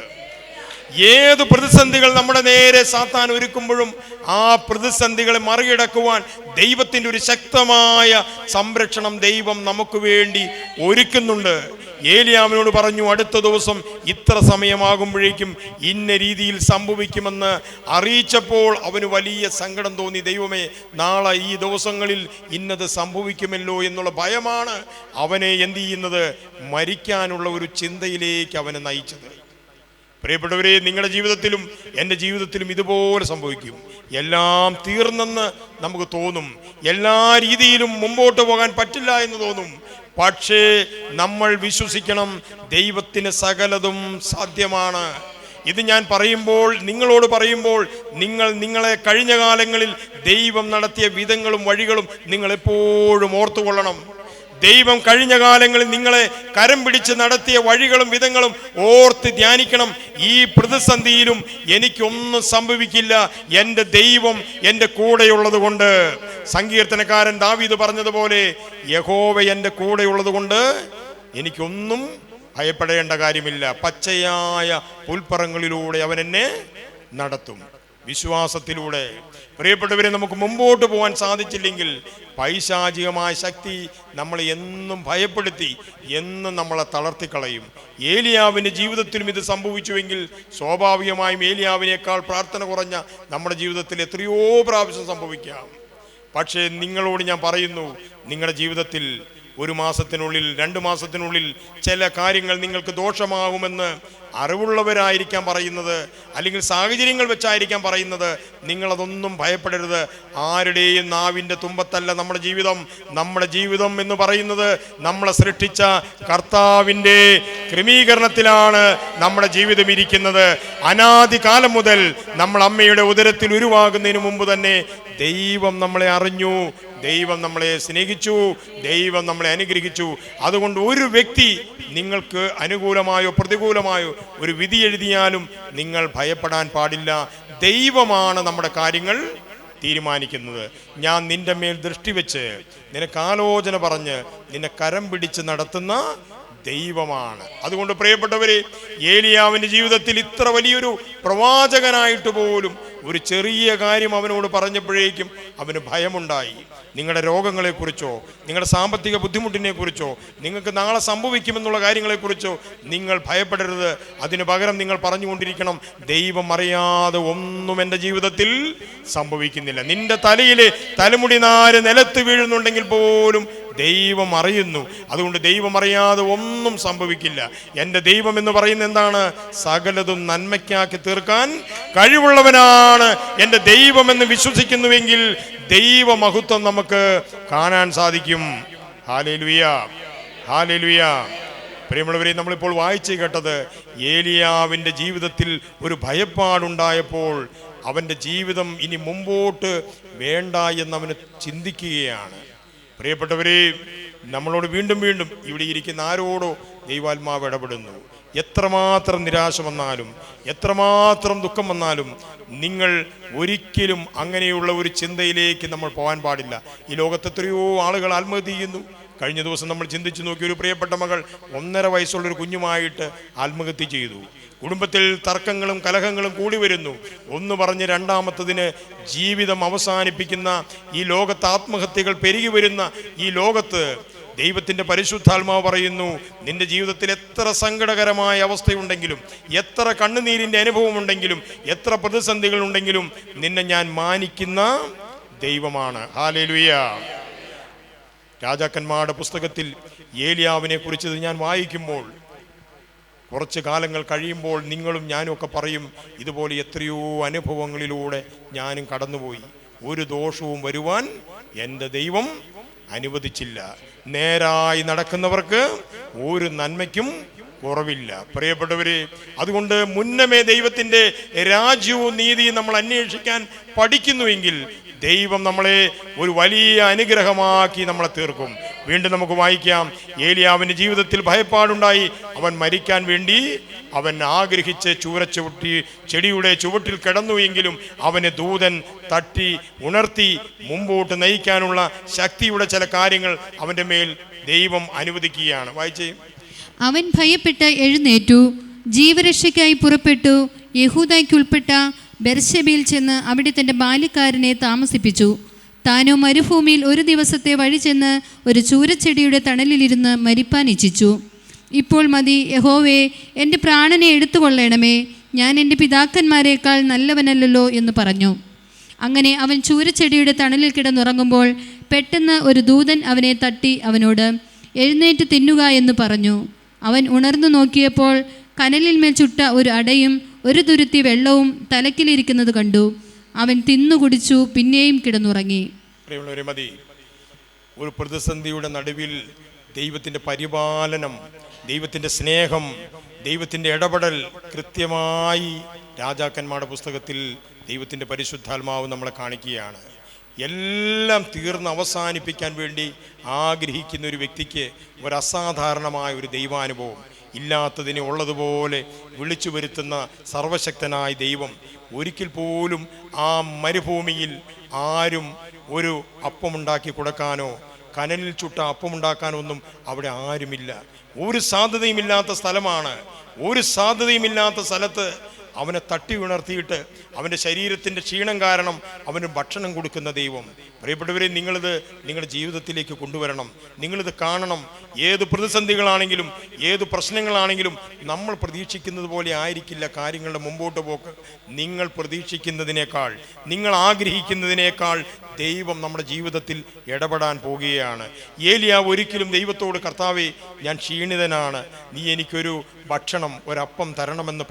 ഏത് പ്രതിസന്ധികൾ നമ്മുടെ നേരെ സാത്താൻ ഒരുക്കുമ്പോഴും ആ പ്രതിസന്ധികളെ മറികടക്കുവാൻ ദൈവത്തിൻ്റെ ഒരു ശക്തമായ സംരക്ഷണം ദൈവം നമുക്ക് വേണ്ടി ഒരുക്കുന്നുണ്ട്. ഏലിയാവിനോട് പറഞ്ഞു, അടുത്ത ദിവസം ഇത്ര സമയമാകുമ്പോഴേക്കും ഇന്ന രീതിയിൽ സംഭവിക്കുമെന്ന് അറിയിച്ചപ്പോൾ അവന് വലിയ സങ്കടം തോന്നി. ദൈവമേ, നാളെ ഈ ദിവസങ്ങളിൽ ഇന്നത് സംഭവിക്കുമല്ലോ എന്നുള്ള ഭയമാണ് അവനെ എന്ത് ചെയ്യുന്നത്, മരിക്കാനുള്ള ഒരു ചിന്തയിലേക്ക് അവനെ നയിച്ചത്. പ്രിയപ്പെട്ടവരെ, നിങ്ങളുടെ ജീവിതത്തിലും എൻ്റെ ജീവിതത്തിലും ഇതുപോലെ സംഭവിക്കും. എല്ലാം തീർന്നെന്ന് നമുക്ക് തോന്നും, എല്ലാ രീതിയിലും മുമ്പോട്ട് പോകാൻ പറ്റില്ല എന്ന് തോന്നും. പക്ഷേ നമ്മൾ വിശ്വസിക്കണം, ദൈവത്തിന് സകലതും സാധ്യമാണ്. ഇത് ഞാൻ പറയുമ്പോൾ, നിങ്ങളോട് പറയുമ്പോൾ, നിങ്ങളെ കഴിഞ്ഞ കാലങ്ങളിൽ ദൈവം നടത്തിയ വിധങ്ങളും വഴികളും നിങ്ങൾ എപ്പോഴും ഓർത്തുകൊള്ളണം. ദൈവം കഴിഞ്ഞ കാലങ്ങളിൽ നിങ്ങളെ കരം പിടിച്ച് നടത്തിയ വഴികളും വിധങ്ങളും ഓർത്ത് ധ്യാനിക്കണം. ഈ പ്രതിസന്ധിയിലും എനിക്കൊന്നും സംഭവിക്കില്ല, എൻ്റെ ദൈവം എൻ്റെ കൂടെയുള്ളത് കൊണ്ട്. സങ്കീർത്തനക്കാരൻ ദാവീദ് പറഞ്ഞതുപോലെ, യഹോവ എൻ്റെ കൂടെയുള്ളത് കൊണ്ട് എനിക്കൊന്നും ഭയപ്പെടേണ്ട കാര്യമില്ല. പച്ചയായ പുൽപ്പറങ്ങളിലൂടെ അവൻ എന്നെ നടത്തും. വിശ്വാസത്തിലൂടെ. പ്രിയപ്പെട്ടവരെ, നമുക്ക് മുമ്പോട്ട് പോകാൻ സാധിച്ചില്ലെങ്കിൽ പൈശാചികമായ ശക്തി നമ്മളെ എന്നും ഭയപ്പെടുത്തി എന്നും നമ്മളെ തളർത്തിക്കളയും. ഏലിയാവിൻ്റെ ജീവിതത്തിലും ഇത് സംഭവിച്ചുവെങ്കിൽ സ്വാഭാവികമായും ഏലിയാവിനേക്കാൾ പ്രാർത്ഥന കുറഞ്ഞ നമ്മുടെ ജീവിതത്തിൽ എത്രയോ പ്രാവശ്യം സംഭവിക്കാം. പക്ഷേ നിങ്ങളോട് ഞാൻ പറയുന്നു, നിങ്ങളുടെ ജീവിതത്തിൽ 1 മാസത്തിനുള്ളിൽ 2 മാസത്തിനുള്ളിൽ ചില കാര്യങ്ങൾ നിങ്ങൾക്ക് ദോഷമാകുമെന്ന് അറിവുള്ളവരായിരിക്കാം പറയുന്നത്, അല്ലെങ്കിൽ സാഹചര്യങ്ങൾ വെച്ചായിരിക്കാം പറയുന്നത്. നിങ്ങളതൊന്നും ഭയപ്പെടരുത്. ആരുടെയും നാവിൻ്റെ തുമ്പത്തല്ല നമ്മുടെ ജീവിതം. നമ്മുടെ ജീവിതം എന്ന് പറയുന്നത് നമ്മളെ സൃഷ്ടിച്ച കർത്താവിൻ്റെ ക്രമീകരണത്തിലാണ് നമ്മുടെ ജീവിതം ഇരിക്കുന്നത്. അനാദികാലം മുതൽ നമ്മൾ അമ്മയുടെ ഉദരത്തിൽ ഉരുവാകുന്നതിന് മുമ്പ് തന്നെ ദൈവം നമ്മളെ അറിഞ്ഞു, ദൈവം നമ്മളെ സ്നേഹിച്ചു, ദൈവം നമ്മളെ അനുഗ്രഹിച്ചു. അതുകൊണ്ട് ഒരു വ്യക്തി നിങ്ങൾക്ക് അനുകൂലമായോ പ്രതികൂലമായോ ഒരു വിധി എഴുതിയാലും നിങ്ങൾ ഭയപ്പെടാൻ പാടില്ല. ദൈവമാണ് നമ്മുടെ കാര്യങ്ങൾ തീരുമാനിക്കുന്നത്. ഞാൻ നിന്റെ മേൽ ദൃഷ്ടി വെച്ച് നിനക്ക് ആലോചന പറഞ്ഞ് നിന്നെ കരം പിടിച്ച് നടത്തുന്ന ദൈവമാണ്. അതുകൊണ്ട് പ്രിയപ്പെട്ടവരെ, ഏലിയാവിൻ്റെ ജീവിതത്തിൽ ഇത്ര വലിയൊരു പ്രവാചകനായിട്ട് പോലും ഒരു ചെറിയ കാര്യം അവനോട് പറഞ്ഞപ്പോഴേക്കും അവന് ഭയമുണ്ടായി. നിങ്ങളുടെ രോഗങ്ങളെക്കുറിച്ചോ നിങ്ങളുടെ സാമ്പത്തിക ബുദ്ധിമുട്ടിനെക്കുറിച്ചോ നിങ്ങൾക്ക് നാളെ സംഭവിക്കുമെന്നുള്ള കാര്യങ്ങളെക്കുറിച്ചോ നിങ്ങൾ ഭയപ്പെടരുത്. അതിന് പകരം നിങ്ങൾ പറഞ്ഞുകൊണ്ടിരിക്കണം, ദൈവം അറിയാതെ ഒന്നും എൻ്റെ ജീവിതത്തിൽ സംഭവിക്കുന്നില്ല. നിന്റെ തലയിലെ തലമുടി നാര് നിലത്ത് വീഴുന്നുണ്ടെങ്കിൽ പോലും ദൈവം അറിയുന്നു. അതുകൊണ്ട് ദൈവം അറിയാതെ ഒന്നും സംഭവിക്കില്ല. എൻ്റെ ദൈവം എന്ന് പറയുന്നത് എന്താണ്? സകലതും നന്മയ്ക്കാക്കി തീർക്കാൻ കഴിവുള്ളവനാണ് എൻ്റെ ദൈവമെന്ന് വിശ്വസിക്കുന്നുവെങ്കിൽ ദൈവമഹത്വം നമുക്ക് കാണാൻ സാധിക്കും. Hallelujah, hallelujah. പ്രിയമുള്ളവരെ, നമ്മളിപ്പോൾ വായിച്ചു കേട്ടത് ഏലിയാവിൻ്റെ ജീവിതത്തിൽ ഒരു ഭയപ്പാടുണ്ടായപ്പോൾ അവൻ്റെ ജീവിതം ഇനി മുമ്പോട്ട് വേണ്ട എന്നവന് ചിന്തിക്കുകയാണ്. പ്രിയപ്പെട്ടവരെ, നമ്മളോട് വീണ്ടും വീണ്ടും ഇവിടെ ഇരിക്കുന്ന ആരോടോ ദൈവാത്മാവ് ഇടപെടുന്നു. എത്രമാത്രം നിരാശ വന്നാലും എത്രമാത്രം ദുഃഖം വന്നാലും നിങ്ങൾ ഒരിക്കലും അങ്ങനെയുള്ള ഒരു ചിന്തയിലേക്ക് നമ്മൾ പോകാൻ പാടില്ല. ഈ ലോകത്ത് എത്രയോ ആളുകൾ ആത്മഹത്യ ചെയ്യുന്നു. കഴിഞ്ഞ ദിവസം നമ്മൾ ചിന്തിച്ചു നോക്കി, ഒരു പ്രിയപ്പെട്ട മകൾ 1.5 വയസ്സുള്ളൊരു കുഞ്ഞുമായിട്ട് ആത്മഹത്യ ചെയ്തു. കുടുംബത്തിൽ തർക്കങ്ങളും കലഹങ്ങളും കൂടി വരുന്നു. ഒന്ന് പറഞ്ഞ് രണ്ടാമത്തതിന് ജീവിതം അവസാനിപ്പിക്കുന്ന ഈ ലോകത്ത് ആത്മഹത്യകൾ പെരുകി വരുന്ന ഈ ലോകത്ത് ദൈവത്തിൻ്റെ പരിശുദ്ധാത്മാവ് പറയുന്നു, നിന്റെ ജീവിതത്തിൽ എത്ര സങ്കടകരമായ അവസ്ഥയുണ്ടെങ്കിലും, എത്ര കണ്ണുനീരിൻ്റെ അനുഭവമുണ്ടെങ്കിലും, എത്ര പ്രതിസന്ധികൾ ഉണ്ടെങ്കിലും നിന്നെ ഞാൻ മാനിക്കുന്ന ദൈവമാണ്. ഹല്ലേലൂയ. രാജാക്കന്മാരുടെ പുസ്തകത്തിൽ ഏലിയാവിനെ കുറിച്ച് ഞാൻ വായിക്കുമ്പോൾ കുറച്ച് കാലങ്ങൾ കഴിയുമ്പോൾ നിങ്ങളും ഞാനും ഒക്കെ പറയും, ഇതുപോലെ എത്രയോ അനുഭവങ്ങളിലൂടെ ഞാനും കടന്നുപോയി. ഒരു ദോഷവും വരുവാൻ എൻ്റെ ദൈവം അനുവദിച്ചില്ല. നേരായി നടക്കുന്നവർക്ക് ഒരു നന്മയ്ക്കും കുറവില്ല. പ്രിയപ്പെട്ടവരെ, അതുകൊണ്ട് മുന്നമേ ദൈവത്തിൻ്റെ രാജ്യവും നീതിയും നമ്മൾ അന്വേഷിക്കാൻ പഠിക്കുന്നുവെങ്കിൽ ദൈവം നമ്മളെ ഒരു വലിയ അനുഗ്രഹമാക്കി നമ്മളെ തീർക്കും. വീണ്ടും നമുക്ക് വായിക്കാം, ഏലിയാവിൻ്റെ ജീവിതത്തിൽ ഭയപ്പാടുണ്ടായി. അവൻ മരിക്കാൻ വേണ്ടി അവൻ ആഗ്രഹിച്ച് ചെടിയുടെ ചുവട്ടിൽ കിടന്നുവെങ്കിലും അവനെ ദൂതൻ തട്ടി ഉണർത്തി മുമ്പോട്ട് നയിക്കാനുള്ള ശക്തിയുടെ ചില കാര്യങ്ങൾ അവൻ്റെ മേൽ ദൈവം അനുവദിക്കുകയാണ്. വായിച്ചേ. അവൻ ഭയപ്പെട്ട് എഴുന്നേറ്റു, ജീവരക്ഷയ്ക്കായി പുറപ്പെട്ടു യഹൂദയ്ക്കുൾപ്പെട്ട ബെർശബയിൽ ചെന്ന് അവിടെ തൻ്റെ ബാല്യക്കാരനെ താമസിപ്പിച്ചു. താനോ മരുഭൂമിയിൽ ഒരു ദിവസത്തെ വഴി ചെന്ന് ഒരു ചൂരച്ചെടിയുടെ തണലിലിരുന്ന് മരിപ്പാൻ ഇച്ഛിച്ചു. ഇപ്പോൾ മതി യഹോവേ, എൻ്റെ പ്രാണനെ എടുത്തുകൊള്ളണമേ, ഞാൻ എൻ്റെ പിതാക്കന്മാരെക്കാൾ നല്ലവനല്ലല്ലോ എന്ന് പറഞ്ഞു. അങ്ങനെ അവൻ ചൂരച്ചെടിയുടെ തണലിൽ കിടന്നുറങ്ങുമ്പോൾ പെട്ടെന്ന് ഒരു ദൂതൻ അവനെ തട്ടി അവനോട് എഴുന്നേറ്റ് തിന്നുക എന്ന് പറഞ്ഞു. അവൻ ഉണർന്നു നോക്കിയപ്പോൾ കനലിന്മേൽ ചുട്ട ഒരു അടയും ഒരു തുരുത്തി വെള്ളവും തലക്കിലിരിക്കുന്നത് കണ്ടു. അവൻ തിന്നു കുടിച്ചു, പിന്നെയും കിടന്നുറങ്ങി. മതി. ഒരു പ്രതിസന്ധിയുടെ നടുവിൽ ദൈവത്തിൻ്റെ പരിപാലനം, ദൈവത്തിൻ്റെ സ്നേഹം, ദൈവത്തിൻ്റെ ഇടപെടൽ കൃത്യമായി രാജാക്കന്മാരുടെ പുസ്തകത്തിൽ ദൈവത്തിൻ്റെ പരിശുദ്ധാത്മാവ് നമ്മളെ കാണിക്കുകയാണ്. എല്ലാം തീർന്ന് അവസാനിപ്പിക്കാൻ വേണ്ടി ആഗ്രഹിക്കുന്ന ഒരു വ്യക്തിക്ക് ഒരു അസാധാരണമായ ഒരു ദൈവാനുഭവം, ഇല്ലാത്തതിനെ ഉള്ളതുപോലെ വിളിച്ചു വരുത്തുന്ന സർവശക്തനായ ദൈവം. ഒരിക്കൽ പോലും ആ മരുഭൂമിയിൽ ആരും ഒരു അപ്പമുണ്ടാക്കി കൊടുക്കാനോ കനലിൽ ചുട്ട അപ്പമുണ്ടാക്കാനോ ഒന്നും അവിടെ ആരുമില്ല. ഒരു സാധ്യതയുമില്ലാത്ത സ്ഥലമാണ്. ഒരു സാധ്യതയുമില്ലാത്ത സ്ഥലത്ത് അവനെ തട്ടി ഉണർത്തിയിട്ട് അവൻ്റെ ശരീരത്തിൻ്റെ ക്ഷീണം കാരണം അവന് ഭക്ഷണം കൊടുക്കുന്ന ദൈവം. പ്രിയപ്പെട്ടവരെ, നിങ്ങളിത് നിങ്ങളുടെ ജീവിതത്തിലേക്ക് കൊണ്ടുവരണം. നിങ്ങളിത് കാണണം. ഏത് പ്രതിസന്ധികളാണെങ്കിലും ഏത് പ്രശ്നങ്ങളാണെങ്കിലും നമ്മൾ പ്രതീക്ഷിക്കുന്നത് പോലെ ആയിരിക്കില്ല കാര്യങ്ങളുടെ മുമ്പോട്ട് പോക്ക്. നിങ്ങൾ പ്രതീക്ഷിക്കുന്നതിനേക്കാൾ, നിങ്ങൾ ആഗ്രഹിക്കുന്നതിനേക്കാൾ ദൈവം നമ്മുടെ ജീവിതത്തിൽ ഇടപെടാൻ പോകുകയാണ്. ഏലിയാവ് ഒരിക്കലും ദൈവത്തോട്, കർത്താവേ, ഞാൻ ക്ഷീണിതനാണ്, നീ എനിക്കൊരു ഭക്ഷണം, ഒരപ്പം തരണമെന്ന്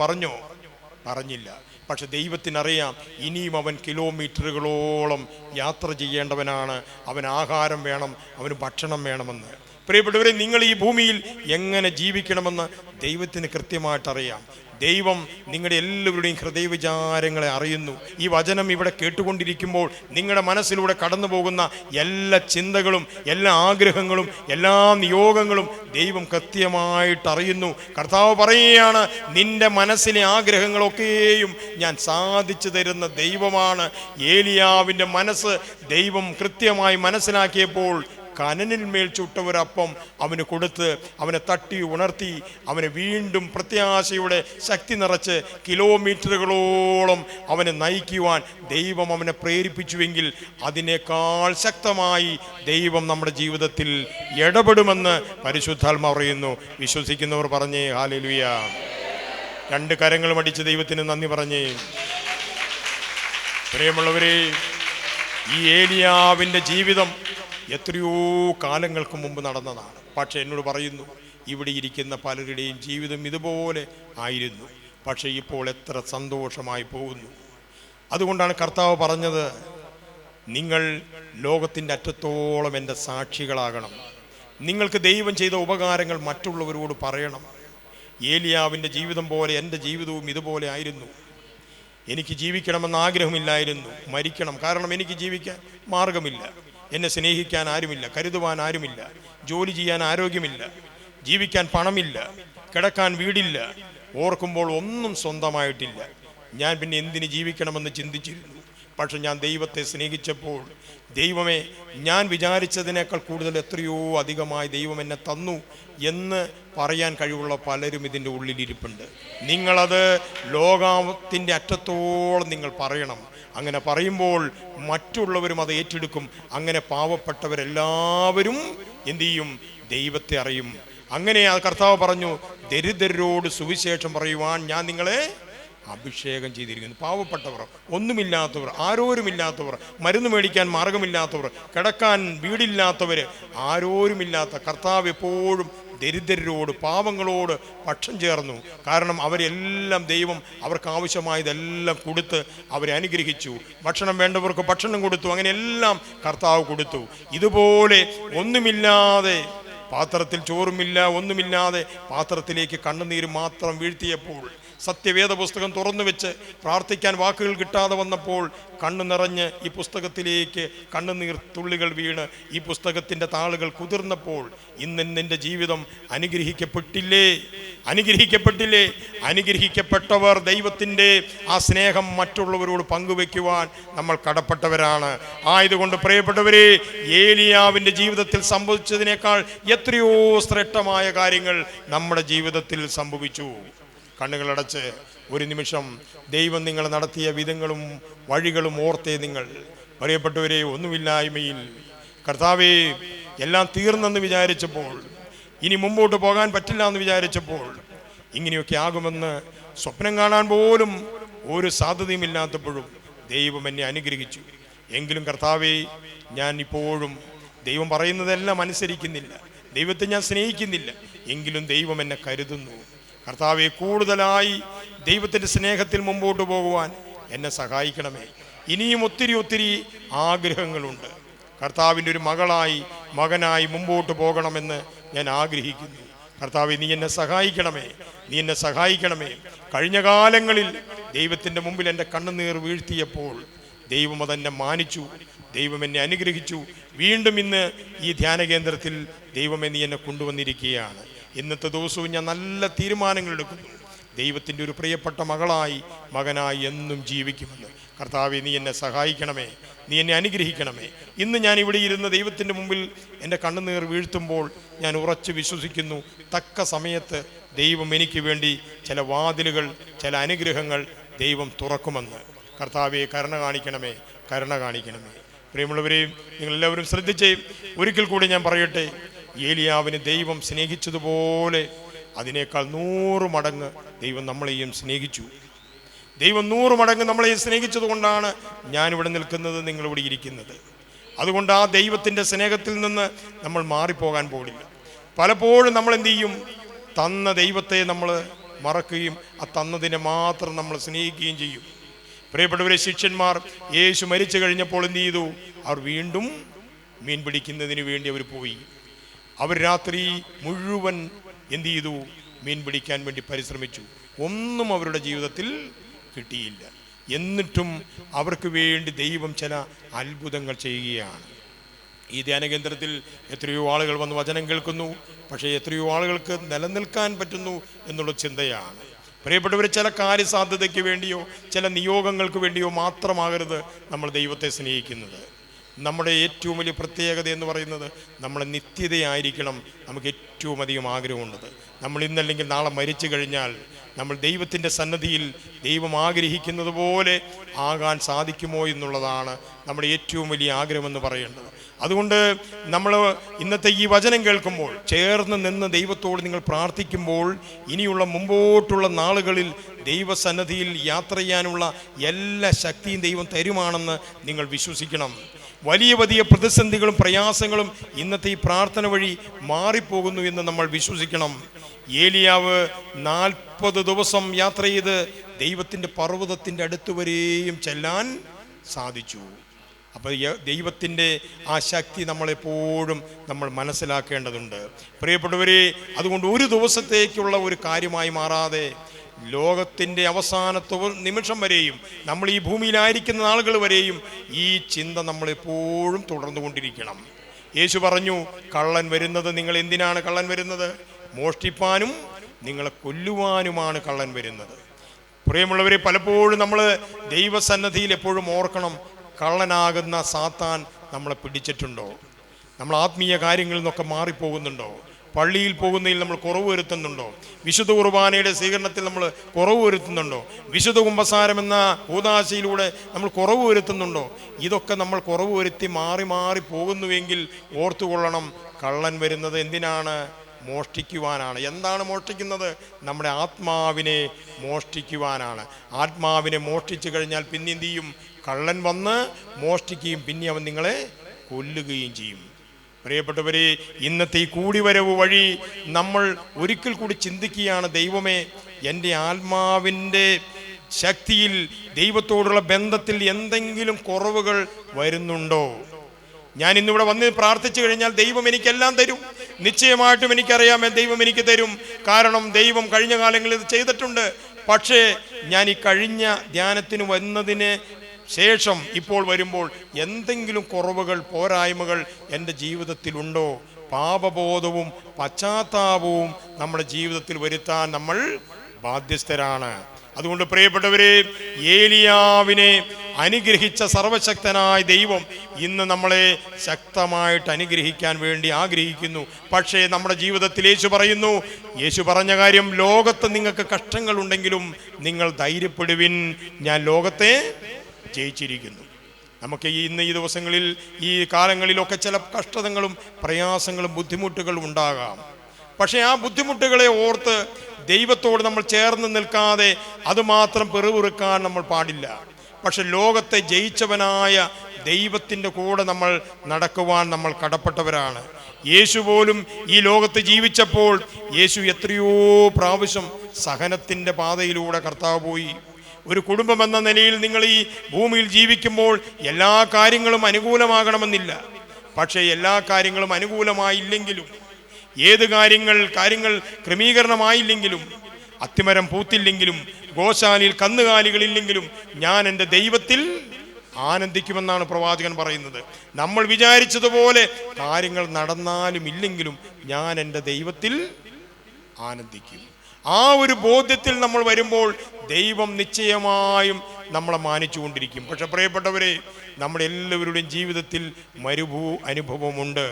പറഞ്ഞില്ല. പക്ഷെ ദൈവത്തിനറിയാം ഇനിയും അവൻ കിലോമീറ്ററുകളോളം യാത്ര ചെയ്യേണ്ടവനാണ്. അവൻ ആഹാരം വേണം, അവന് ഭക്ഷണം വേണമെന്ന്. പ്രിയപ്പെട്ടവരെ, നിങ്ങൾ ഈ ഭൂമിയിൽ എങ്ങനെ ജീവിക്കണമെന്ന് ദൈവത്തിന് കൃത്യമായിട്ടറിയാം. ദൈവം നിങ്ങളുടെ എല്ലാവരുടെയും ഹൃദയവിചാരങ്ങളെ അറിയുന്നു. ഈ വചനം ഇവിടെ കേട്ടുകൊണ്ടിരിക്കുമ്പോൾ നിങ്ങളുടെ മനസ്സിലൂടെ കടന്നു പോകുന്ന എല്ലാ ചിന്തകളും, എല്ലാ ആഗ്രഹങ്ങളും, എല്ലാ നിയോഗങ്ങളും ദൈവം കൃത്യമായിട്ട് അറിയുന്നു. കർത്താവ് പറയുകയാണ്, നിന്റെ മനസ്സിലെ ആഗ്രഹങ്ങളൊക്കെയും ഞാൻ സാധിച്ചു തരുന്ന ദൈവമാണ്. ഏലിയാവിൻ്റെ മനസ്സ് ദൈവം കൃത്യമായി മനസ്സിലാക്കിയപ്പോൾ കനലിന്മേൽ ചുട്ട ഒരപ്പം അവന് കൊടുത്ത് അവനെ തട്ടി ഉണർത്തി അവനെ വീണ്ടും പ്രത്യാശയുടെ ശക്തി നിറച്ച് കിലോമീറ്ററുകളോളം അവനെ നയിക്കുവാൻ ദൈവം അവനെ പ്രേരിപ്പിച്ചുവെങ്കിൽ അതിനേക്കാൾ ശക്തമായി ദൈവം നമ്മുടെ ജീവിതത്തിൽ ഇടപെടുമെന്ന് പരിശുദ്ധാത്മാവ് പറയുന്നു. വിശ്വസിക്കുന്നവർ പറഞ്ഞേ ഹല്ലേലൂയ. രണ്ട് കരങ്ങളും അടിച്ച് ദൈവത്തിന് നന്ദി പറഞ്ഞേ. പ്രിയമുള്ളവരെ, ഈ ഏലിയാവിൻ്റെ ജീവിതം എത്രയോ കാലങ്ങൾക്ക് മുമ്പ് നടന്നതാണ്. പക്ഷെ എന്നോട് പറയുന്നു, ഇവിടെ ഇരിക്കുന്ന പലരുടെയും ജീവിതം ഇതുപോലെ ആയിരുന്നു. പക്ഷേ ഇപ്പോൾ എത്ര സന്തോഷമായി പോകുന്നു. അതുകൊണ്ടാണ് കർത്താവ് പറഞ്ഞത്, നിങ്ങൾ ലോകത്തിൻ്റെ അറ്റത്തോളം എൻ്റെ സാക്ഷികളാകണം. നിങ്ങൾക്ക് ദൈവം ചെയ്ത ഉപകാരങ്ങൾ മറ്റുള്ളവരോട് പറയണം. ഏലിയാവിൻ്റെ ജീവിതം പോലെ എൻ്റെ ജീവിതവും ഇതുപോലെ ആയിരുന്നു. എനിക്ക് ജീവിക്കണമെന്ന് ആഗ്രഹമില്ലായിരുന്നു, മരിക്കണം. കാരണം എനിക്ക് ജീവിക്കാൻ മാർഗമില്ല, എന്നെ സ്നേഹിക്കാൻ ആരുമില്ല, കരുതുവാൻ ആരുമില്ല, ജോലി ചെയ്യാൻ ആരോഗ്യമില്ല, ജീവിക്കാൻ പണമില്ല, കിടക്കാൻ വീടില്ല. ഓർക്കുമ്പോൾ ഒന്നും സ്വന്തമായിട്ടില്ല. ഞാൻ പിന്നെ എന്തിന് ജീവിക്കണമെന്ന് ചിന്തിച്ചിരുന്നു. പക്ഷെ ഞാൻ ദൈവത്തെ സ്നേഹിച്ചപ്പോൾ, ദൈവമേ, ഞാൻ വിചാരിച്ചതിനേക്കാൾ കൂടുതൽ എത്രയോ അധികമായി ദൈവം എന്നെ തന്നു എന്ന് പറയാൻ കഴിവുള്ള പലരും ഇതിൻ്റെ ഉള്ളിലിരിപ്പുണ്ട്. നിങ്ങളത് ലോകത്തിൻ്റെ അറ്റത്തോളം നിങ്ങൾ പറയണം. അങ്ങനെ പറയുമ്പോൾ മറ്റുള്ളവരും അത് ഏറ്റെടുക്കും. അങ്ങനെ പാവപ്പെട്ടവരെല്ലാവരും എന്തു ചെയ്യും? ദൈവത്തെ അറിയും. അങ്ങനെ ആ കർത്താവ് പറഞ്ഞു, ദരിദ്രരോട് സുവിശേഷം പറയുവാൻ ഞാൻ നിങ്ങളെ അഭിഷേകം ചെയ്തിരിക്കുന്നു. പാവപ്പെട്ടവർ, ഒന്നുമില്ലാത്തവർ, ആരോരുമില്ലാത്തവർ, മരുന്ന് മേടിക്കാൻ മാർഗമില്ലാത്തവർ, കിടക്കാൻ വീടില്ലാത്തവർ, ആരോരുമില്ലാത്ത കർത്താവ് എപ്പോഴും ദരിദ്രരോട്, പാവങ്ങളോട് പക്ഷം ചേർന്നു. കാരണം അവരെല്ലാം ദൈവം അവർക്ക് ആവശ്യമായതെല്ലാം കൊടുത്ത് അവരെ അനുഗ്രഹിച്ചു. ഭക്ഷണം വേണ്ടവർക്ക് ഭക്ഷണം കൊടുത്തു. അങ്ങനെ എല്ലാം കർത്താവ് കൊടുത്തു. ഇതുപോലെ ഒന്നുമില്ലാതെ, പാത്രത്തിൽ ചോറുമില്ല, ഒന്നുമില്ലാതെ പാത്രത്തിലേക്ക് കണ്ണുനീര് മാത്രം വീഴ്ത്തിയപ്പോൾ, സത്യവേദ പുസ്തകം തുറന്നു വെച്ച് പ്രാർത്ഥിക്കാൻ വാക്കുകൾ കിട്ടാതെ വന്നപ്പോൾ കണ്ണു നിറഞ്ഞ് ഈ പുസ്തകത്തിലേക്ക് കണ്ണുനീർ തുള്ളികൾ വീണ് ഈ പുസ്തകത്തിൻ്റെ താളുകൾ കുതിർന്നപ്പോൾ ഇന്ന് നിന്റെ ജീവിതം അനുഗ്രഹിക്കപ്പെട്ടില്ലേ? അനുഗ്രഹിക്കപ്പെട്ടില്ലേ? അനുഗ്രഹിക്കപ്പെട്ടവർ ദൈവത്തിൻ്റെ ആ സ്നേഹം മറ്റുള്ളവരോട് പങ്കുവെക്കുവാൻ നമ്മൾ കടപ്പെട്ടവരാണ്. ആയതുകൊണ്ട് പ്രിയപ്പെട്ടവരെ, ഏലിയാവിൻ്റെ ജീവിതത്തിൽ സംഭവിച്ചതിനേക്കാൾ എത്രയോ ശ്രേഷ്ഠമായ കാര്യങ്ങൾ നമ്മുടെ ജീവിതത്തിൽ സംഭവിച്ചു. കണ്ണുകളടച്ച് ഒരു നിമിഷം ദൈവം നിങ്ങൾ നടത്തിയ വിധങ്ങളും വഴികളും ഓർത്തേ നിങ്ങൾ. പറയപ്പെട്ടവരെ, ഒന്നുമില്ലായ്മയിൽ കർത്താവേ എല്ലാം തീർന്നെന്ന് വിചാരിച്ചപ്പോൾ, ഇനി മുമ്പോട്ട് പോകാൻ പറ്റില്ല എന്ന് വിചാരിച്ചപ്പോൾ, ഇങ്ങനെയൊക്കെ ആകുമെന്ന് സ്വപ്നം കാണാൻ പോലും ഒരു സാധ്യതയുമില്ലാത്തപ്പോഴും ദൈവം എന്നെ അനുഗ്രഹിച്ചു. എങ്കിലും കർത്താവേ, ഞാൻ ഇപ്പോഴും ദൈവം പറയുന്നതെല്ലാം അനുസരിക്കുന്നില്ല, ദൈവത്തെ ഞാൻ സ്നേഹിക്കുന്നില്ല, എങ്കിലും ദൈവം എന്നെ കരുതുന്നു. കർത്താവെ, കൂടുതലായി ദൈവത്തിൻ്റെ സ്നേഹത്തിൽ മുമ്പോട്ട് പോകുവാൻ എന്നെ സഹായിക്കണമേ. ഇനിയും ഒത്തിരി ആഗ്രഹങ്ങളുണ്ട്. കർത്താവിൻ്റെ ഒരു മകനായി മുമ്പോട്ട് പോകണമെന്ന് ഞാൻ ആഗ്രഹിക്കുന്നു. കർത്താവെ, നീ എന്നെ സഹായിക്കണമേ. കഴിഞ്ഞ കാലങ്ങളിൽ ദൈവത്തിൻ്റെ മുമ്പിൽ എൻ്റെ കണ്ണുനീർ വീഴ്ത്തിയപ്പോൾ ദൈവം അതെന്നെ മാനിച്ചു, ദൈവം എന്നെ അനുഗ്രഹിച്ചു. വീണ്ടും ഇന്ന് ഈ ധ്യാന കേന്ദ്രത്തിൽ ദൈവമേ നീ എന്നെ കൊണ്ടുവന്നിരിക്കുകയാണ്. ഇന്നത്തെ ദിവസവും ഞാൻ നല്ല തീരുമാനങ്ങൾ എടുക്കുന്നു. ദൈവത്തിൻ്റെ ഒരു പ്രിയപ്പെട്ട മകനായി എന്നും ജീവിക്കുമെന്ന്. കർത്താവെ, നീ എന്നെ സഹായിക്കണമേ, നീ എന്നെ അനുഗ്രഹിക്കണമേ. ഇന്ന് ഞാൻ ഇവിടെ ഇരുന്ന് ദൈവത്തിൻ്റെ മുമ്പിൽ എൻ്റെ കണ്ണുനീർ വീഴ്ത്തുമ്പോൾ ഞാൻ ഉറച്ചു വിശ്വസിക്കുന്നു, തക്ക സമയത്ത് ദൈവം എനിക്ക് വേണ്ടി ചില വാതിലുകൾ, ചില അനുഗ്രഹങ്ങൾ ദൈവം തുറക്കുമെന്ന്. കർത്താവെ, കരുണ കാണിക്കണമേ. പ്രിയമുള്ളവരെയും നിങ്ങളെല്ലാവരും ശ്രദ്ധിച്ചേ. ഒരിക്കൽ കൂടി ഞാൻ പറയട്ടെ, ഏലിയാവിനെ ദൈവം സ്നേഹിച്ചതുപോലെ അതിനേക്കാൾ 100 മടങ്ങ് ദൈവം നമ്മളെയും സ്നേഹിച്ചു. ദൈവം 100 മടങ്ങ് നമ്മളെയും സ്നേഹിച്ചത് കൊണ്ടാണ് ഞാനിവിടെ നിൽക്കുന്നത്, നിങ്ങളിവിടെ ഇരിക്കുന്നത്. അതുകൊണ്ട് ആ ദൈവത്തിൻ്റെ സ്നേഹത്തിൽ നിന്ന് നമ്മൾ മാറിപ്പോകാൻ പോകില്ല. പലപ്പോഴും നമ്മൾ എന്ത് ചെയ്യും? തന്ന ദൈവത്തെ നമ്മൾ മറക്കുകയും ആ തന്നതിനെ മാത്രം നമ്മൾ സ്നേഹിക്കുകയും ചെയ്യും. പ്രിയപ്പെട്ടവരെ, ശിഷ്യന്മാർ യേശു മരിച്ചു കഴിഞ്ഞപ്പോൾ എന്ത് ചെയ്തു? അവർ വീണ്ടും മീൻ പിടിക്കുന്നതിന് വേണ്ടി അവർ പോയി. അവർ രാത്രി മുഴുവൻ എന്ത് ചെയ്തു? മീൻ പിടിക്കാൻ വേണ്ടി പരിശ്രമിച്ചു. ഒന്നും അവരുടെ ജീവിതത്തിൽ കിട്ടിയില്ല. എന്നിട്ടും അവർക്ക് വേണ്ടി ദൈവം ചില അത്ഭുതങ്ങൾ ചെയ്യുകയാണ്. ഈ ധ്യാനകേന്ദ്രത്തിൽ എത്രയോ ആളുകൾ വന്ന് വചനം കേൾക്കുന്നു, പക്ഷേ എത്രയോ ആളുകൾക്ക് നിലനിൽക്കാൻ പറ്റുന്നു എന്നുള്ള ചിന്തയാണ്. പ്രിയപ്പെട്ടവർ, ചില കാര്യസാധ്യതയ്ക്ക് വേണ്ടിയോ ചില നിയോഗങ്ങൾക്ക് വേണ്ടിയോ മാത്രമാകരുത് നമ്മൾ ദൈവത്തെ സ്നേഹിക്കുന്നത്. നമ്മുടെ ഏറ്റവും വലിയ പ്രത്യേകത എന്ന് പറയുന്നത് നമ്മളെ നിത്യതയായിരിക്കണം നമുക്ക് ഏറ്റവും അധികം ആഗ്രഹമുള്ളത്. നമ്മൾ ഇന്നല്ലെങ്കിൽ നാളെ മരിച്ചു കഴിഞ്ഞാൽ നമ്മൾ ദൈവത്തിൻ്റെ സന്നിധിയിൽ ദൈവം ആഗ്രഹിക്കുന്നത് പോലെ ആകാൻ സാധിക്കുമോ എന്നുള്ളതാണ് നമ്മുടെ ഏറ്റവും വലിയ ആഗ്രഹമെന്ന് പറയേണ്ടത്. അതുകൊണ്ട് നമ്മൾ ഇന്നത്തെ ഈ വചനം കേൾക്കുമ്പോൾ ചേർന്ന് നിന്ന് ദൈവത്തോട് നിങ്ങൾ പ്രാർത്ഥിക്കുമ്പോൾ ഇനിയുള്ള മുമ്പോട്ടുള്ള നാളുകളിൽ ദൈവസന്നിധിയിൽ യാത്ര ചെയ്യാനുള്ള എല്ലാ ശക്തിയും ദൈവം തരുമാണെന്ന് നിങ്ങൾ വിശ്വസിക്കണം. വലിയ പ്രതിസന്ധികളും പ്രയാസങ്ങളും ഇന്നത്തെ ഈ പ്രാർത്ഥന വഴി മാറിപ്പോകുന്നു എന്ന് നമ്മൾ വിശ്വസിക്കണം. ഏലിയാവ് 40 ദിവസം യാത്ര ചെയ്ത് ദൈവത്തിൻ്റെ പർവ്വതത്തിൻ്റെ അടുത്ത് വരെയും ചെല്ലാൻ സാധിച്ചു. അപ്പോൾ ദൈവത്തിൻ്റെ ആ ശക്തി നമ്മളെപ്പോഴും നമ്മൾ മനസ്സിലാക്കേണ്ടതുണ്ട്. പ്രിയപ്പെട്ടവരെ, അതുകൊണ്ട് ഒരു ദിവസത്തേക്കുള്ള ഒരു കാര്യമായി മാറാതെ ലോകത്തിൻ്റെ അവസാനത്തെ നിമിഷം വരെയും നമ്മൾ ഈ ഭൂമിയിലായിരിക്കുന്ന നാളുകൾ വരെയും ഈ ചിന്ത നമ്മളെപ്പോഴും തുടർന്നുകൊണ്ടിരിക്കണം. യേശു പറഞ്ഞു, കള്ളൻ വരുന്നത്, നിങ്ങൾ എന്തിനാണ് കള്ളൻ വരുന്നത്? മോഷ്ടിപ്പാനും നിങ്ങളെ കൊല്ലുവാനുമാണ് കള്ളൻ വരുന്നത്. പ്രിയമുള്ളവരെ, പലപ്പോഴും നമ്മൾ ദൈവസന്നിധിയിൽ എപ്പോഴും ഓർക്കണം, കള്ളനാകുന്ന സാത്താൻ നമ്മളെ പിടിച്ചിട്ടുണ്ടോ? നമ്മൾ ആത്മീയ കാര്യങ്ങളിൽ നിന്നൊക്കെ മാറിപ്പോകുന്നുണ്ടോ? പള്ളിയിൽ പോകുന്നതിൽ നമ്മൾ കുറവ് വരുത്തുന്നുണ്ടോ? വിശുദ്ധ കുർബാനയുടെ സ്വീകരണത്തിൽ നമ്മൾ കുറവ് വരുത്തുന്നുണ്ടോ? വിശുദ്ധ കുമ്പസാരം എന്ന കൂദാശയിലൂടെ നമ്മൾ കുറവ് വരുത്തുന്നുണ്ടോ? ഇതൊക്കെ നമ്മൾ കുറവ് വരുത്തി മാറി പോകുന്നുവെങ്കിൽ ഓർത്തുകൊള്ളണം, കള്ളൻ വരുന്നത് എന്തിനാണ്? മോഷ്ടിക്കുവാനാണ്. എന്താണ് മോഷ്ടിക്കുന്നത്? നമ്മുടെ ആത്മാവിനെ മോഷ്ടിക്കുവാനാണ്. ആത്മാവിനെ മോഷ്ടിച്ചു കഴിഞ്ഞാൽ പിന്നെ എന്ത് ചെയ്യും? കള്ളൻ വന്ന് മോഷ്ടിക്കുകയും പിന്നെ അവൻ നിങ്ങളെ കൊല്ലുകയും ചെയ്യും. പ്രിയപ്പെട്ടവരെ, ഇന്നത്തെ ഈ കൂടിവരവ് വഴി നമ്മൾ ഒരിക്കൽ കൂടി ചിന്തിക്കുകയാണ്, ദൈവമേ, എൻ്റെ ആത്മാവിൻ്റെ ശക്തിയിൽ ദൈവത്തോടുള്ള ബന്ധത്തിൽ എന്തെങ്കിലും കുറവുകൾ വരുന്നുണ്ടോ? ഞാൻ ഇന്നിവിടെ വന്ന് പ്രാർത്ഥിച്ചു കഴിഞ്ഞാൽ ദൈവം എനിക്കെല്ലാം തരും. നിശ്ചയമായിട്ടും എനിക്കറിയാം ദൈവം എനിക്ക് തരും. കാരണം ദൈവം കഴിഞ്ഞ കാലങ്ങളിൽ ഇത് ചെയ്തിട്ടുണ്ട്. പക്ഷേ ഞാൻ ഈ കഴിഞ്ഞ ധ്യാനത്തിന് വന്നതിന് ശേഷം ഇപ്പോൾ വരുമ്പോൾ എന്തെങ്കിലും കുറവുകൾ, പോരായ്മകൾ എൻ്റെ ജീവിതത്തിലുണ്ടോ? പാപബോധവും പശ്ചാത്താപവും നമ്മുടെ ജീവിതത്തിൽ വരുത്താൻ നമ്മൾ ബാധ്യസ്ഥരാണ്. അതുകൊണ്ട് പ്രിയപ്പെട്ടവരെ, ഏലിയാവിനെ അനുഗ്രഹിച്ച സർവശക്തനായ ദൈവം ഇന്ന് നമ്മളെ ശക്തമായിട്ട് അനുഗ്രഹിക്കാൻ വേണ്ടി ആഗ്രഹിക്കുന്നു. പക്ഷേ നമ്മുടെ ജീവിതത്തിൽ യേശു പറഞ്ഞ കാര്യം, ലോകത്ത് നിങ്ങൾക്ക് കഷ്ടങ്ങളുണ്ടെങ്കിലും നിങ്ങൾ ധൈര്യപ്പെടുവിൻ, ഞാൻ ലോകത്തെ ജയിച്ചിരിക്കുന്നു. നമുക്ക് ഇന്ന് ഈ ദിവസങ്ങളിൽ ഈ കാലങ്ങളിലൊക്കെ ചില കഷ്ടതകളും പ്രയാസങ്ങളും ബുദ്ധിമുട്ടുകളും ഉണ്ടാകാം. പക്ഷേ ആ ബുദ്ധിമുട്ടുകളെ ഓർത്ത് ദൈവത്തോട് നമ്മൾ ചേർന്ന് നിൽക്കാതെ അതുമാത്രം പെറുപിറുക്കാൻ നമ്മൾ പാടില്ല. പക്ഷെ ലോകത്തെ ജയിച്ചവനായ ദൈവത്തിൻ്റെ കൂടെ നമ്മൾ നടക്കുവാൻ നമ്മൾ കടപ്പെട്ടവരാണ്. യേശു പോലും ഈ ലോകത്ത് ജീവിച്ചപ്പോൾ യേശു എത്രയോ പ്രാവശ്യം സഹനത്തിൻ്റെ പാതയിലൂടെ കർത്താവ് പോയി. ഒരു കുടുംബം എന്ന നിലയിൽ നിങ്ങൾ ഈ ഭൂമിയിൽ ജീവിക്കുമ്പോൾ എല്ലാ കാര്യങ്ങളും അനുകൂലമാകണമെന്നില്ല. പക്ഷേ എല്ലാ കാര്യങ്ങളും അനുകൂലമായില്ലെങ്കിലും, ഏത് കാര്യങ്ങൾ ക്രമീകരണമായില്ലെങ്കിലും, അത്തിമരം പൂത്തില്ലെങ്കിലും, ഗോശാലയിൽ കന്നുകാലികളില്ലെങ്കിലും ഞാൻ എൻ്റെ ദൈവത്തിൽ ആനന്ദിക്കുമെന്നാണ് പ്രവാചകൻ പറയുന്നത്. നമ്മൾ വിചാരിച്ചതുപോലെ കാര്യങ്ങൾ നടന്നാലും ഇല്ലെങ്കിലും ഞാൻ എൻ്റെ ദൈവത്തിൽ ആനന്ദിക്കും. ആ ഒരു ബോധ്യത്തിൽ നമ്മൾ വരുമ്പോൾ ദൈവം നിശ്ചയമായും നമ്മളെ മാനിച്ചുകൊണ്ടിരിക്കും. പക്ഷെ പ്രിയപ്പെട്ടവരെ, നമ്മുടെ എല്ലാവരുടെയും ജീവിതത്തിൽ അനുഭവമുണ്ട്.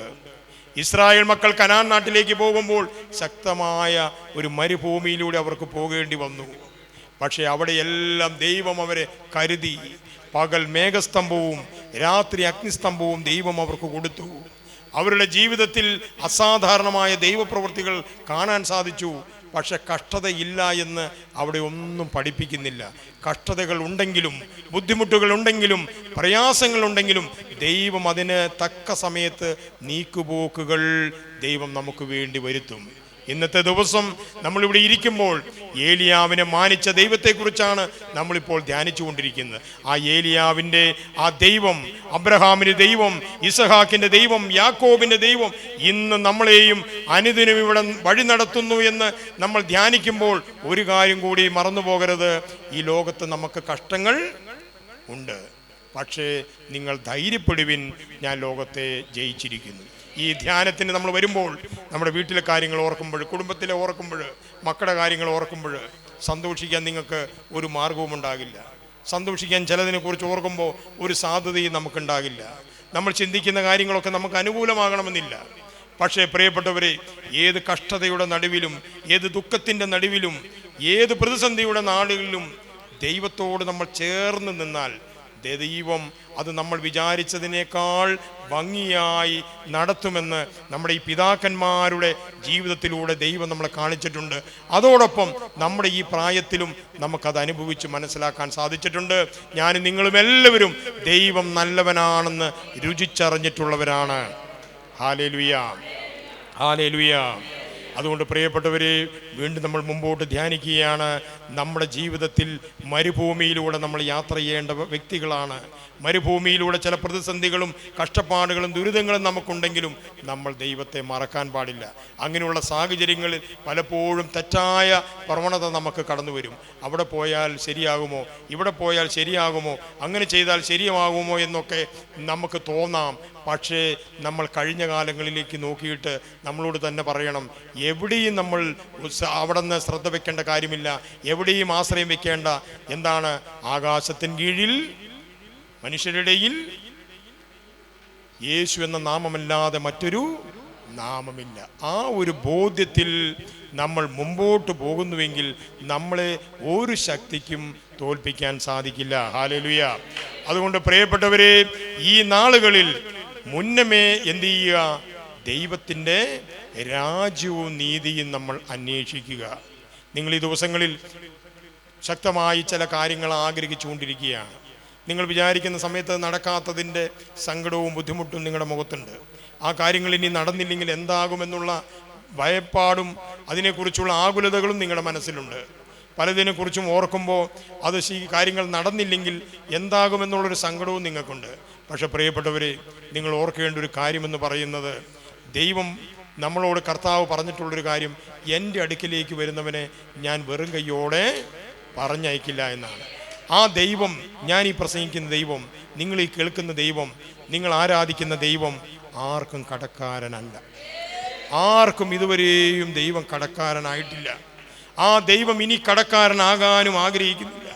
ഇസ്രായേൽ മക്കൾ കനാൻ നാട്ടിലേക്ക് പോകുമ്പോൾ ശക്തമായ ഒരു മരുഭൂമിയിലൂടെ അവർക്ക് പോകേണ്ടി വന്നു. പക്ഷെ അവിടെയെല്ലാം ദൈവം അവരെ കരുതി. പകൽ മേഘസ്തംഭവും രാത്രി അഗ്നിസ്തംഭവും ദൈവം അവർക്ക് കൊടുത്തു. അവരുടെ ജീവിതത്തിൽ അസാധാരണമായ ദൈവപ്രവൃത്തികൾ കാണാൻ സാധിച്ചു. പക്ഷെ കഷ്ടതയില്ല എന്ന് അവിടെ ഒന്നും പഠിപ്പിക്കുന്നില്ല. കഷ്ടതകൾ ഉണ്ടെങ്കിലും, ബുദ്ധിമുട്ടുകൾ ഉണ്ടെങ്കിലും, പ്രയാസങ്ങളുണ്ടെങ്കിലും ദൈവം അതിന് തക്ക സമയത്ത് നീക്കുപോക്കുകൾ ദൈവം നമുക്ക് വേണ്ടി വരുത്തും. ഇന്നത്തെ ദിവസം നമ്മളിവിടെ ഇരിക്കുമ്പോൾ ഏലിയാവിനെ മാനിച്ച ദൈവത്തെക്കുറിച്ചാണ് നമ്മളിപ്പോൾ ധ്യാനിച്ചു കൊണ്ടിരിക്കുന്നത്. ആ ഏലിയാവിൻ്റെ ആ ദൈവം, അബ്രഹാമിൻ്റെ ദൈവം, ഇസഹാക്കിൻ്റെ ദൈവം, യാക്കോബിൻ്റെ ദൈവം ഇന്ന് നമ്മളെയും അനുദിനം ഇവിടെ വഴി നടത്തുന്നു എന്ന് നമ്മൾ ധ്യാനിക്കുമ്പോൾ ഒരു കാര്യം കൂടി മറന്നു പോകരുത്. ഈ ലോകത്ത് നമുക്ക് കഷ്ടങ്ങൾ ഉണ്ട്. പക്ഷേ നിങ്ങൾ ധൈര്യപ്പെടുവിൻ, ഞാൻ ലോകത്തെ ജയിച്ചിരിക്കുന്നു. ഈ ധ്യാനത്തിന് നമ്മൾ വരുമ്പോൾ നമ്മുടെ വീട്ടിലെ കാര്യങ്ങൾ ഓർക്കുമ്പോൾ, കുടുംബത്തിലെ ഓർക്കുമ്പോൾ, മക്കളുടെ കാര്യങ്ങൾ ഓർക്കുമ്പോൾ സന്തോഷിക്കാൻ നിങ്ങൾക്ക് ഒരു മാർഗവും ഉണ്ടാകില്ല. സന്തോഷിക്കാൻ ചിലതിനെക്കുറിച്ച് ഓർക്കുമ്പോൾ ഒരു സാധ്യതയും നമുക്കുണ്ടാകില്ല. നമ്മൾ ചിന്തിക്കുന്ന കാര്യങ്ങളൊക്കെ നമുക്ക് അനുകൂലമാകണമെന്നില്ല. പക്ഷേ പ്രിയപ്പെട്ടവരെ, ഏത് കഷ്ടതയുടെ നടുവിലും, ഏത് ദുഃഖത്തിൻ്റെ നടുവിലും, ഏത് പ്രതിസന്ധിയുടെ നാടുകളിലും ദൈവത്തോട് നമ്മൾ ചേർന്ന് നിന്നാൽ ദൈവം അത് നമ്മൾ വിചാരിച്ചതിനേക്കാൾ ഭംഗിയായി നടത്തുമെന്ന് നമ്മുടെ ഈ പിതാക്കന്മാരുടെ ജീവിതത്തിലൂടെ ദൈവം നമ്മളെ കാണിച്ചിട്ടുണ്ട്. അതോടൊപ്പം നമ്മുടെ ഈ പ്രായത്തിലും നമുക്കത് അനുഭവിച്ച് മനസ്സിലാക്കാൻ സാധിച്ചിട്ടുണ്ട്. ഞാനും നിങ്ങളും എല്ലാവരും ദൈവം നല്ലവനാണെന്ന് രുചിച്ചറിഞ്ഞിട്ടുള്ളവരാണ്. Hallelujah, hallelujah. അതുകൊണ്ട് പ്രിയപ്പെട്ടവരെ, വീണ്ടും നമ്മൾ മുമ്പോട്ട് ധ്യാനിക്കുകയാണ്. നമ്മുടെ ജീവിതത്തിൽ മരുഭൂമിയിലൂടെ നമ്മൾ യാത്ര ചെയ്യേണ്ട വ്യക്തികളാണ്. മരുഭൂമിയിലൂടെ ചില പ്രതിസന്ധികളും കഷ്ടപ്പാടുകളും ദുരിതങ്ങളും നമുക്കുണ്ടെങ്കിലും നമ്മൾ ദൈവത്തെ മറക്കാൻ പാടില്ല. അങ്ങനെയുള്ള സാഹചര്യങ്ങളിൽ പലപ്പോഴും തെറ്റായ പ്രവണത നമുക്ക് കടന്നു വരും. അവിടെ പോയാൽ ശരിയാകുമോ, ഇവിടെ പോയാൽ ശരിയാകുമോ, അങ്ങനെ ചെയ്താൽ ശരിയാകുമോ എന്നൊക്കെ നമുക്ക് തോന്നാം. പക്ഷേ നമ്മൾ കഴിഞ്ഞ കാലങ്ങളിലേക്ക് നോക്കിയിട്ട് നമ്മളോട് തന്നെ പറയണം, എവിടെയും നമ്മൾ അവിടെ നിന്ന് ശ്രദ്ധ വെക്കേണ്ട കാര്യമില്ല, എവിടെയും ആശ്രയം വെക്കേണ്ട. എന്താണ്? ആകാശത്തിൻ കീഴിൽ മനുഷ്യരുടെയിൽ യേശു എന്ന നാമമല്ലാതെ മറ്റൊരു നാമമില്ല. ആ ഒരു ബോധ്യത്തിൽ നമ്മൾ മുമ്പോട്ട് പോകുന്നുവെങ്കിൽ നമ്മളെ ഒരു ശക്തിക്കും തോൽപ്പിക്കാൻ സാധിക്കില്ല. ഹല്ലേലൂയ. അതുകൊണ്ട് പ്രിയപ്പെട്ടവരെ, ഈ നാളുകളിൽ മുന്നമേ എന്ത് ചെയ്യുക? ദൈവത്തിൻ്റെ രാജ്യവും നീതിയും നമ്മൾ അന്വേഷിക്കുക. നിങ്ങൾ ഈ ദിവസങ്ങളിൽ ശക്തമായി ചില കാര്യങ്ങൾ ആഗ്രഹിച്ചുകൊണ്ടിരിക്കുകയാണ്. നിങ്ങൾ വിചാരിക്കുന്ന സമയത്ത് നടക്കാത്തതിൻ്റെ സങ്കടവും ബുദ്ധിമുട്ടും നിങ്ങളുടെ മുഖത്തുണ്ട്. ആ കാര്യങ്ങൾ ഇനി നടന്നില്ലെങ്കിൽ എന്താകുമെന്നുള്ള ഭയപ്പാടും അതിനെക്കുറിച്ചുള്ള ആകുലതകളും നിങ്ങളുടെ മനസ്സിലുണ്ട്. പലതിനെക്കുറിച്ചും ഓർക്കുമ്പോൾ അത് ഈ കാര്യങ്ങൾ നടന്നില്ലെങ്കിൽ എന്താകുമെന്നുള്ളൊരു സങ്കടവും നിങ്ങൾക്കുണ്ട്. പക്ഷെ പ്രിയപ്പെട്ടവരെ, നിങ്ങൾ ഓർക്കേണ്ട ഒരു കാര്യമെന്ന് പറയുന്നത്, ദൈവം നമ്മളോട് കർത്താവ് പറഞ്ഞിട്ടുള്ളൊരു കാര്യം, എൻ്റെ അടുക്കിലേക്ക് വരുന്നവനെ ഞാൻ വെറും കൈയോടെ പറഞ്ഞയക്കില്ല എന്നാണ്. ആ ദൈവം, ഞാൻ ഈ പ്രസംഗിക്കുന്ന ദൈവം, നിങ്ങൾ ഈ കേൾക്കുന്ന ദൈവം, നിങ്ങൾ ആരാധിക്കുന്ന ദൈവം ആർക്കും കടക്കാരനല്ല. ആർക്കും ഇതുവരെയും ദൈവം കടക്കാരനായിട്ടില്ല. ആ ദൈവം ഇനി കടക്കാരനാകാനും ആഗ്രഹിക്കുന്നില്ല.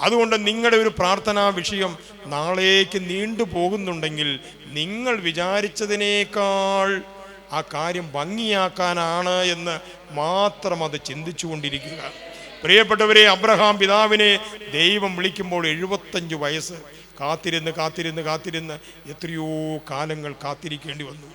അതുകൊണ്ട് നിങ്ങളുടെ ഒരു പ്രാർത്ഥനാ വിഷയം നാളേക്ക് നീണ്ടു പോകുന്നുണ്ടെങ്കിൽ നിങ്ങൾ വിചാരിച്ചതിനേക്കാൾ ആ കാര്യം ഭംഗിയാക്കാനാണ് എന്ന് മാത്രം അത് ചിന്തിച്ചു കൊണ്ടിരിക്കുക. പ്രിയപ്പെട്ടവരെ, അബ്രഹാം പിതാവിനെ ദൈവം വിളിക്കുമ്പോൾ 75 വയസ്സ് കാത്തിരുന്ന് എത്രയോ കാലങ്ങൾ കാത്തിരിക്കേണ്ടി വന്നു.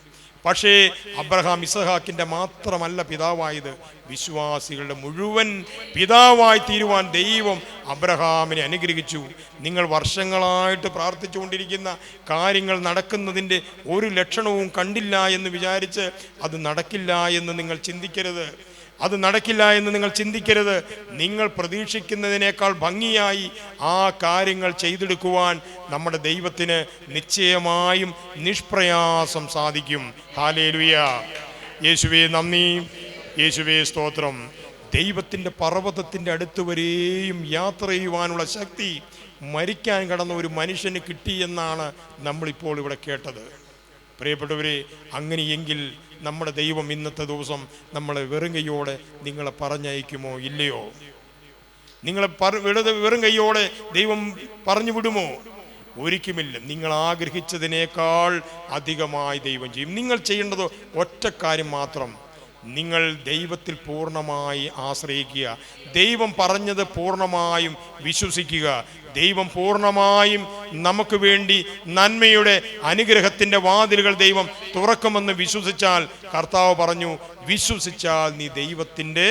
പക്ഷേ അബ്രഹാം ഇസഹാക്കിൻ്റെ മാത്രമല്ല പിതാവായത്, വിശ്വാസികളുടെ മുഴുവൻ പിതാവായി തീരുവാൻ ദൈവം അബ്രഹാമിനെ അനുഗ്രഹിച്ചു. നിങ്ങൾ വർഷങ്ങളായിട്ട് പ്രാർത്ഥിച്ചുകൊണ്ടിരിക്കുന്ന കാര്യങ്ങൾ നടക്കുന്നതിൻ്റെ ഒരു ലക്ഷണവും കണ്ടില്ല എന്ന് വിചാരിച്ച് അത് നടക്കില്ല എന്ന് നിങ്ങൾ ചിന്തിക്കരുത്. നിങ്ങൾ പ്രതീക്ഷിക്കുന്നതിനേക്കാൾ ഭംഗിയായി ആ കാര്യങ്ങൾ ചെയ്തെടുക്കുവാൻ നമ്മുടെ ദൈവത്തിന് നിശ്ചയമായും നിഷ്പ്രയാസം സാധിക്കും. ഹല്ലേലൂയ. യേശുവേ നന്ദി, യേശുവേ സ്തോത്രം. ദൈവത്തിൻ്റെ പർവ്വതത്തിൻ്റെ അടുത്ത് വരെയും യാത്ര ചെയ്യുവാനുള്ള ശക്തി മരിക്കാൻ കടന്ന ഒരു മനുഷ്യന് കിട്ടിയെന്നാണ് നമ്മളിപ്പോൾ ഇവിടെ കേട്ടത്. പ്രിയപ്പെട്ടവരെ, അങ്ങനെയെങ്കിൽ നമ്മുടെ ദൈവം ഇന്നത്തെ ദിവസം നമ്മളെ വെറും കൈയോടെ നിങ്ങളെ പറഞ്ഞയക്കുമോ ഇല്ലയോ? നിങ്ങളെ വെറും കൈയോടെ ദൈവം പറഞ്ഞു വിടുമോ? ഒരിക്കലുമില്ല. നിങ്ങൾ ആഗ്രഹിച്ചതിനേക്കാൾ അധികമായി ദൈവം ചെയ്യും. നിങ്ങൾ ചെയ്യേണ്ടത് ഒറ്റ കാര്യം മാത്രം, നിങ്ങൾ ദൈവത്തിൽ പൂർണ്ണമായി ആശ്രയിക്കുക. ദൈവം പറഞ്ഞത് പൂർണ്ണമായും വിശ്വസിക്കുക. ദൈവം പൂർണ്ണമായും നമുക്ക് വേണ്ടി നന്മയുടെ അനുഗ്രഹത്തിൻ്റെ വാതിലുകൾ ദൈവം തുറക്കുമെന്ന് വിശ്വസിച്ചാൽ, കർത്താവ് പറഞ്ഞു, വിശ്വസിച്ചാൽ നീ ദൈവത്തിൻ്റെ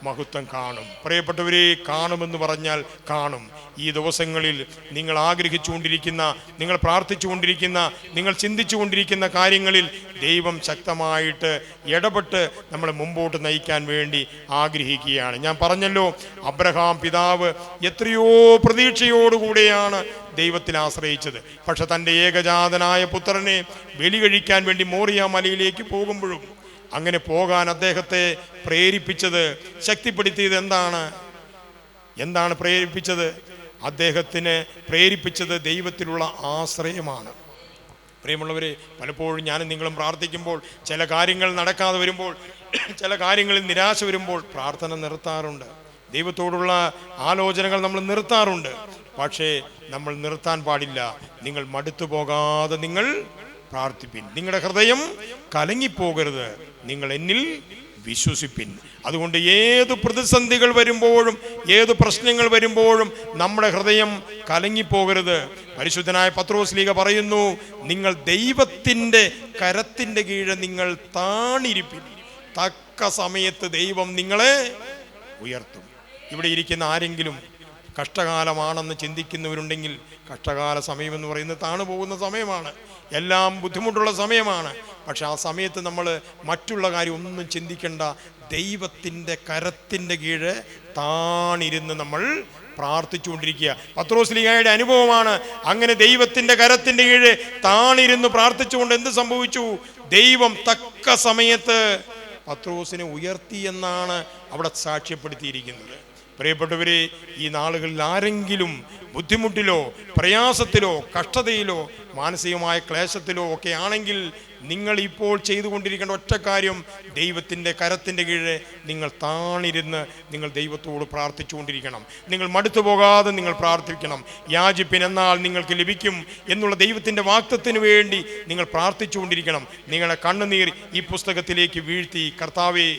മഹത്വം കാണും. പ്രിയപ്പെട്ടവരെ, കാണുമെന്ന് പറഞ്ഞാൽ കാണും. ഈ ദിവസങ്ങളിൽ നിങ്ങൾ ആഗ്രഹിച്ചുകൊണ്ടിരിക്കുന്ന, നിങ്ങൾ പ്രാർത്ഥിച്ചുകൊണ്ടിരിക്കുന്ന, നിങ്ങൾ ചിന്തിച്ചുകൊണ്ടിരിക്കുന്ന കാര്യങ്ങളിൽ ദൈവം ശക്തമായിട്ട് ഇടപെട്ട് നമ്മളെ മുമ്പോട്ട് നയിക്കാൻ വേണ്ടി ആഗ്രഹിക്കുകയാണ്. ഞാൻ പറഞ്ഞല്ലോ, അബ്രഹാം പിതാവ് എത്രയോ പ്രതീക്ഷയോടുകൂടെയാണ് ദൈവത്തിൽ ആശ്രയിച്ചത്. പക്ഷെ തൻ്റെ ഏകജാതനായ പുത്രനെ ബലി കഴിക്കാൻ വേണ്ടി മോറിയ മലയിലേക്ക് പോകുമ്പോഴും, അങ്ങനെ പോകാൻ അദ്ദേഹത്തെ പ്രേരിപ്പിച്ചത്, ശക്തിപ്പെടുത്തിയത് എന്താണ് പ്രേരിപ്പിച്ചത്? അദ്ദേഹത്തിന് പ്രേരിപ്പിച്ചത് ദൈവത്തിലുള്ള ആശ്രയമാണ്. പ്രിയമുള്ളവരെ, പലപ്പോഴും ഞാനും നിങ്ങളും പ്രാർത്ഥിക്കുമ്പോൾ ചില കാര്യങ്ങൾ നടക്കാതെ വരുമ്പോൾ, ചില കാര്യങ്ങളിൽ നിരാശ വരുമ്പോൾ പ്രാർത്ഥന നിർത്താറുണ്ട്. ദൈവത്തോടുള്ള ആലോചനകൾ നമ്മൾ നിർത്താറുണ്ട്. പക്ഷേ നമ്മൾ നിർത്താൻ പാടില്ല. നിങ്ങൾ മടുത്തു പോകാതെ നിങ്ങൾ പ്രാർത്ഥിപ്പിൻ. നിങ്ങളുടെ ഹൃദയം കലങ്ങിപ്പോകരുത്. നിങ്ങൾ എന്നിൽ വിശ്വസിപ്പിൻ. അതുകൊണ്ട് ഏത് പ്രതിസന്ധികൾ വരുമ്പോഴും, ഏത് പ്രശ്നങ്ങൾ വരുമ്പോഴും നമ്മുടെ ഹൃദയം കലങ്ങിപ്പോകരുത്. പരിശുദ്ധനായ പത്രോസ്ലീഹ പറയുന്നു, നിങ്ങൾ ദൈവത്തിൻ്റെ കരത്തിൻ്റെ കീഴെ നിങ്ങൾ താണിരിപ്പിൻ. തക്ക സമയത്ത് ദൈവം നിങ്ങളെ ഉയർത്തും. ഇവിടെ ഇരിക്കുന്ന ആരെങ്കിലും കഷ്ടകാലമാണെന്ന് ചിന്തിക്കുന്നവരുണ്ടെങ്കിൽ, കഷ്ടകാല സമയമെന്ന് പറയുന്നത് താണു പോകുന്ന സമയമാണ്, എല്ലാം ബുദ്ധിമുട്ടുള്ള സമയമാണ്. പക്ഷെ ആ സമയത്ത് നമ്മൾ മറ്റുള്ള കാര്യം ഒന്നും ചിന്തിക്കേണ്ട. ദൈവത്തിൻ്റെ കരത്തിൻ്റെ കീഴ് താണിരുന്ന് നമ്മൾ പ്രാർത്ഥിച്ചുകൊണ്ടിരിക്കുക. പത്രോസ്ലീഹയുടെ അനുഭവമാണ്. അങ്ങനെ ദൈവത്തിൻ്റെ കരത്തിൻ്റെ കീഴ് താണിരുന്ന് പ്രാർത്ഥിച്ചുകൊണ്ട് എന്ത് സംഭവിച്ചു? ദൈവം തക്ക സമയത്ത് പത്രോസിനെ ഉയർത്തി എന്നാണ് അവിടെ സാക്ഷ്യപ്പെടുത്തിയിരിക്കുന്നത്. പ്രിയപ്പെട്ടവരെ, ഈ നാളുകളിൽ ആരെങ്കിലും ബുദ്ധിമുട്ടിലോ പ്രയാസത്തിലോ കഷ്ടതയിലോ മാനസികമായ ക്ലേശത്തിലോ ഒക്കെ ആണെങ്കിൽ, നിങ്ങൾ ഇപ്പോൾ ചെയ്തുകൊണ്ടിരിക്കേണ്ട ഒറ്റ കാര്യം, ദൈവത്തിൻ്റെ കരത്തിൻ്റെ കീഴെ നിങ്ങൾ താണിരുന്ന് നിങ്ങൾ ദൈവത്തോട് പ്രാർത്ഥിച്ചുകൊണ്ടിരിക്കണം. നിങ്ങൾ മടുത്തു പോകാതെ നിങ്ങൾ പ്രാർത്ഥിക്കണം. യാചിപ്പിൻ എന്നാൽ നിങ്ങൾക്ക് ലഭിക്കും എന്നുള്ള ദൈവത്തിൻ്റെ വാഗ്ദത്തത്തിന് വേണ്ടി നിങ്ങൾ പ്രാർത്ഥിച്ചുകൊണ്ടിരിക്കണം. നിങ്ങളുടെ കണ്ണുനീർ ഈ പുസ്തകത്തിലേക്ക് വീഴ്ത്തി, കർത്താവേ,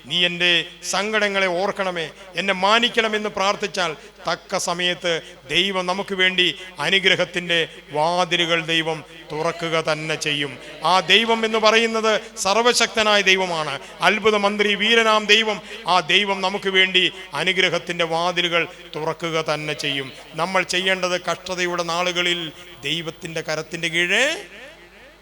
നീ എൻ്റെ സങ്കടങ്ങളെ ഓർക്കണമേ, എന്നെ മാനിക്കണമെന്ന് പ്രാർത്ഥിച്ചാൽ തക്ക സമയത്ത് ദൈവം നമുക്ക് വേണ്ടി അനുഗ്രഹത്തിൻ്റെ വാതിലുകൾ ദൈവം തുറക്കുക തന്നെ ചെയ്യും. ആ ദൈവം എന്ന് പറയുന്നത് സർവശക്തനായ ദൈവമാണ്. അത്ഭുത മന്ത്രി, വീരനാം ദൈവം. ആ ദൈവം നമുക്ക് വേണ്ടി അനുഗ്രഹത്തിൻ്റെ വാതിലുകൾ തുറക്കുക തന്നെ ചെയ്യും. നമ്മൾ ചെയ്യേണ്ടത് കഷ്ടതയുടെ നാളുകളിൽ ദൈവത്തിൻ്റെ കരത്തിൻ്റെ കീഴെ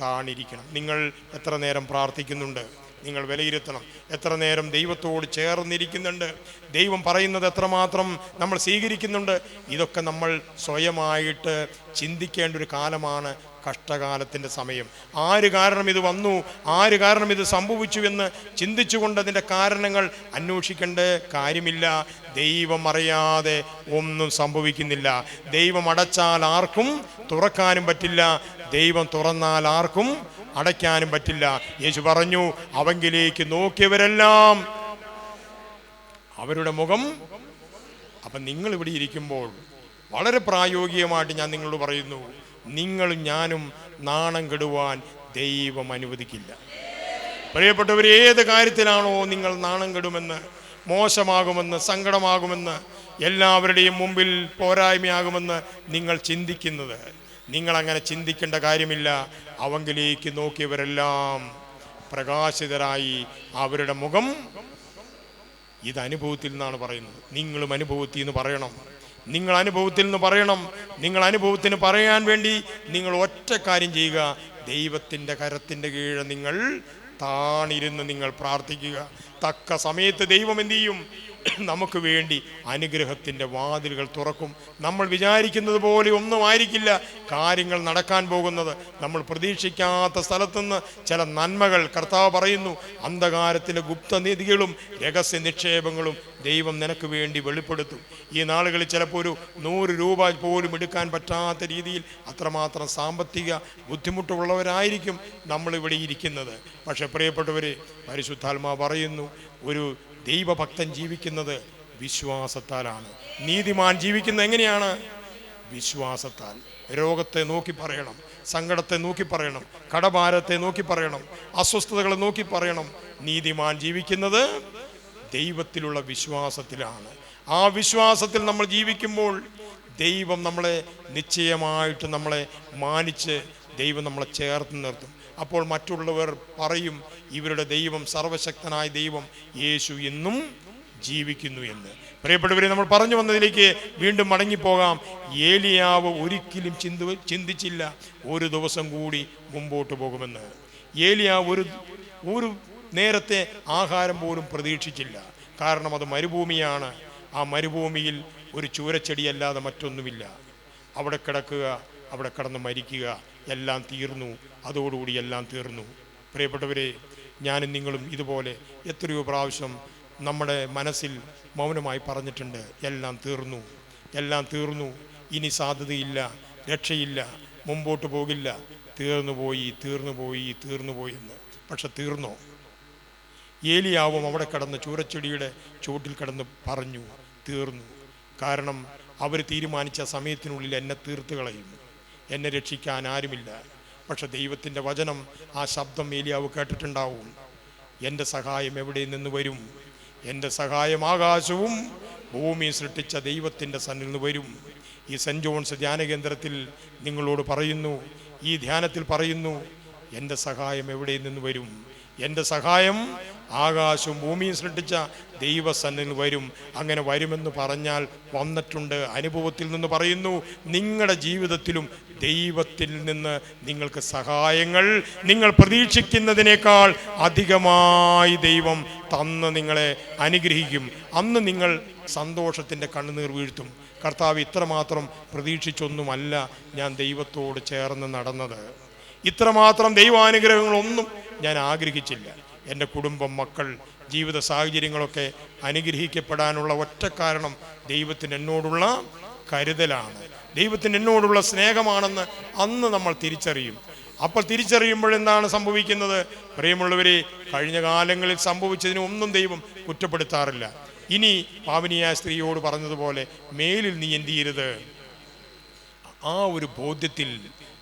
താണിരിക്കണം. നിങ്ങൾ എത്ര നേരം പ്രാർത്ഥിക്കുന്നുണ്ട്? നിങ്ങൾ വിലയിരുത്തണം. എത്ര നേരം ദൈവത്തോട് ചേർന്നിരിക്കുന്നുണ്ട്? ദൈവം പറയുന്നത് എത്രമാത്രം നമ്മൾ സ്വീകരിക്കുന്നുണ്ട്? ഇതൊക്കെ നമ്മൾ സ്വയമായിട്ട് ചിന്തിക്കേണ്ട ഒരു കാലമാണ് കഷ്ടകാലത്തിൻ്റെ സമയം. ആര് കാരണം ഇത് വന്നു, ആര് കാരണം ഇത് സംഭവിച്ചു എന്ന് ചിന്തിച്ചുകൊണ്ട് അതിൻ്റെ കാരണങ്ങൾ അന്വേഷിക്കേണ്ട കാര്യമില്ല. ദൈവം അറിയാതെ ഒന്നും സംഭവിക്കുന്നില്ല. ദൈവം അടച്ചാൽ ആർക്കും തുറക്കാനും പറ്റില്ല, ദൈവം തുറന്നാൽ ആർക്കും അടയ്ക്കാനും പറ്റില്ല. യേശു പറഞ്ഞു, അവങ്കിലേക്ക് നോക്കിയവരെല്ലാം അവരുടെ മുഖം അപ്പം നിങ്ങളിവിടെ ഇരിക്കുമ്പോൾ വളരെ പ്രായോഗികമായിട്ട് ഞാൻ നിങ്ങളോട് പറയുന്നു, നിങ്ങളും ഞാനും നാണം കെടുവാൻ ദൈവം അനുവദിക്കില്ല. പ്രിയപ്പെട്ടവർ, ഏത് കാര്യത്തിലാണോ നിങ്ങൾ നാണം കെടുമെന്ന്, മോശമാകുമെന്ന്, സങ്കടമാകുമെന്ന്, എല്ലാവരുടെയും മുമ്പിൽ പോരായ്മയാകുമെന്ന് നിങ്ങൾ ചിന്തിക്കുന്നത്, നിങ്ങളങ്ങനെ ചിന്തിക്കേണ്ട കാര്യമില്ല. അവങ്കിലേക്ക് നോക്കിയവരെല്ലാം പ്രകാശിതരായി അവരുടെ മുഖം, ഇത് അനുഭവത്തിൽ നിന്നാണ് പറയുന്നത്. നിങ്ങളും അനുഭവത്തിൽ നിന്ന് പറയണം, നിങ്ങൾ അനുഭവത്തിൽ നിന്ന് പറയണം. നിങ്ങൾ അനുഭവത്തിന് പറയാൻ വേണ്ടി നിങ്ങൾ ഒറ്റ കാര്യം ചെയ്യുക, ദൈവത്തിൻ്റെ കരത്തിൻ്റെ കീഴ് നിങ്ങൾ താണിരുന്ന് നിങ്ങൾ പ്രാർത്ഥിക്കുക. തക്ക സമയത്ത് ദൈവം എന്തു ചെയ്യും? നമുക്ക് വേണ്ടി അനുഗ്രഹത്തിൻ്റെ വാതിലുകൾ തുറക്കും. നമ്മൾ വിചാരിക്കുന്നത് പോലെ ഒന്നും ആയിരിക്കില്ല കാര്യങ്ങൾ നടക്കാൻ പോകുന്നത്. നമ്മൾ പ്രതീക്ഷിക്കാത്ത സ്ഥലത്തുനിന്ന് ചില നന്മകൾ, കർത്താവ് പറയുന്നു, അന്ധകാരത്തിലെ ഗുപ്തനിധികളും രഹസ്യ നിക്ഷേപങ്ങളും ദൈവം നിനക്ക് വേണ്ടി വെളിപ്പെടുത്തും. ഈ നാളുകളിൽ ചിലപ്പോൾ ഒരു 100 രൂപ പോലും എടുക്കാൻ പറ്റാത്ത രീതിയിൽ അത്രമാത്രം സാമ്പത്തിക ബുദ്ധിമുട്ടുള്ളവരായിരിക്കും നമ്മളിവിടെ ഇരിക്കുന്നത്. പക്ഷെ പ്രിയപ്പെട്ടവരെ, പരിശുദ്ധാത്മാവ് പറയുന്നു, ഒരു ദൈവഭക്തൻ ജീവിക്കുന്നത് വിശ്വാസത്താലാണ്. നീതിമാൻ ജീവിക്കുന്നത് എങ്ങനെയാണ്? വിശ്വാസത്താൽ. രോഗത്തെ നോക്കി പറയണം, സങ്കടത്തെ നോക്കി പറയണം, കടഭാരത്തെ നോക്കി പറയണം, അസ്വസ്ഥതകളെ നോക്കി പറയണം. നീതിമാൻ ജീവിക്കുന്നത് ദൈവത്തിലുള്ള വിശ്വാസത്തിലാണ്. ആ വിശ്വാസത്തിൽ നമ്മൾ ജീവിക്കുമ്പോൾ ദൈവം നമ്മളെ നിശ്ചയമായിട്ട് നമ്മളെ മാനിച്ച് ദൈവം നമ്മളെ ചേർത്ത് നിർത്തും. അപ്പോൾ മറ്റുള്ളവർ പറയും, ഇവരുടെ ദൈവം, സർവശക്തനായ ദൈവം യേശു എന്നും ജീവിക്കുന്നു എന്ന്. പ്രിയപ്പെട്ടവരെ, നമ്മൾ പറഞ്ഞു വന്നതിലേക്ക് വീണ്ടും മടങ്ങിപ്പോകാം. ഏലിയാവ് ഒരിക്കലും ചിന്തിച്ചില്ല ഒരു ദിവസം കൂടി മുമ്പോട്ട് പോകുമെന്ന്. ഏലിയാവ് ഒരു നേരത്തെ ആഹാരം പോലും പ്രതീക്ഷിച്ചില്ല. കാരണം അത് മരുഭൂമിയാണ്. ആ മരുഭൂമിയിൽ ഒരു ചൂരച്ചെടിയല്ലാതെ മറ്റൊന്നുമില്ല. അവിടെ കിടക്കുക, അവിടെ കിടന്ന് മരിക്കുക, എല്ലാം തീർന്നു. അതോടുകൂടി എല്ലാം തീർന്നു. പ്രിയപ്പെട്ടവരെ, ഞാനും നിങ്ങളും ഇതുപോലെ എത്രയോ പ്രാവശ്യം നമ്മുടെ മനസ്സിൽ മൗനമായി പറഞ്ഞിട്ടുണ്ട്, എല്ലാം തീർന്നു, എല്ലാം തീർന്നു, ഇനി സാധ്യതയില്ല, രക്ഷയില്ല, മുമ്പോട്ട് പോകില്ല, തീർന്നുപോയി, തീർന്നുപോയി, തീർന്നുപോയി എന്ന്. പക്ഷെ തീർന്നോ? ഏലിയാവും അവിടെ കിടന്ന് ചൂരച്ചെടിയുടെ ചുവട്ടിൽ കിടന്ന് പറഞ്ഞു, തീർന്നു. കാരണം അവർ തീരുമാനിച്ച സമയത്തിനുള്ളിൽ എന്നെ തീർത്ത് കളയും, എന്നെ രക്ഷിക്കാൻ ആരുമില്ല. പക്ഷെ ദൈവത്തിൻ്റെ വചനം, ആ ശബ്ദം ഏലിയാവ് കേട്ടിട്ടുണ്ടാവും. എൻ്റെ സഹായം എവിടെ നിന്ന് വരും? എൻ്റെ സഹായം ആകാശവും ഭൂമി സൃഷ്ടിച്ച ദൈവത്തിൻ്റെ സന്നിധിയിൽ നിന്ന് വരും. ഈ സെൻറ്റ് ജോൺസ് ധ്യാനകേന്ദ്രത്തിൽ നിങ്ങളോട് പറയുന്നു, ഈ ധ്യാനത്തിൽ പറയുന്നു, എൻ്റെ സഹായം എവിടെ നിന്ന് വരും? എൻ്റെ സഹായം ആകാശവും ഭൂമിയും സൃഷ്ടിച്ച ദൈവസന്നിധിയിൽ വരും. അങ്ങനെ വരുമെന്ന് പറഞ്ഞാൽ വന്നിട്ടുണ്ട്. അനുഭവത്തിൽ നിന്ന് പറയുന്നു, നിങ്ങളുടെ ജീവിതത്തിലും ദൈവത്തിൽ നിന്ന് നിങ്ങൾക്ക് സഹായങ്ങൾ നിങ്ങൾ പ്രതീക്ഷിക്കുന്നതിനേക്കാൾ അധികമായി ദൈവം തന്ന് നിങ്ങളെ അനുഗ്രഹിക്കും. അന്ന് നിങ്ങൾ സന്തോഷത്തിൻ്റെ കണ്ണുനീർ വീഴ്ത്തും. കർത്താവ്, ഇത്രമാത്രം പ്രതീക്ഷിച്ചൊന്നുമല്ല ഞാൻ ദൈവത്തോട് ചേർന്ന് നടന്നത്, ഇത്രമാത്രം ദൈവാനുഗ്രഹങ്ങളൊന്നും ഞാൻ ആഗ്രഹിച്ചില്ല. എൻ്റെ കുടുംബം, മക്കൾ, ജീവിത സാഹചര്യങ്ങളൊക്കെ അനുഗ്രഹിക്കപ്പെടാനുള്ള ഒറ്റ കാരണം ദൈവത്തിന് എന്നോടുള്ള കരുതലാണ്, ദൈവത്തിന് എന്നോടുള്ള സ്നേഹമാണെന്ന് അന്ന് നമ്മൾ തിരിച്ചറിയും. അപ്പോൾ തിരിച്ചറിയുമ്പോഴെന്താണ് സംഭവിക്കുന്നത്? പ്രിയമുള്ളവരെ, കഴിഞ്ഞ കാലങ്ങളിൽ സംഭവിച്ചതിന് ഒന്നും ദൈവം കുറ്റപ്പെടുത്താറില്ല. ഇനി പാവനിയായ സ്ത്രീയോട് പറഞ്ഞതുപോലെ മേലിൽ നീ എന്ത് ചെയ്യരുത്. ആ ഒരു ബോധ്യത്തിൽ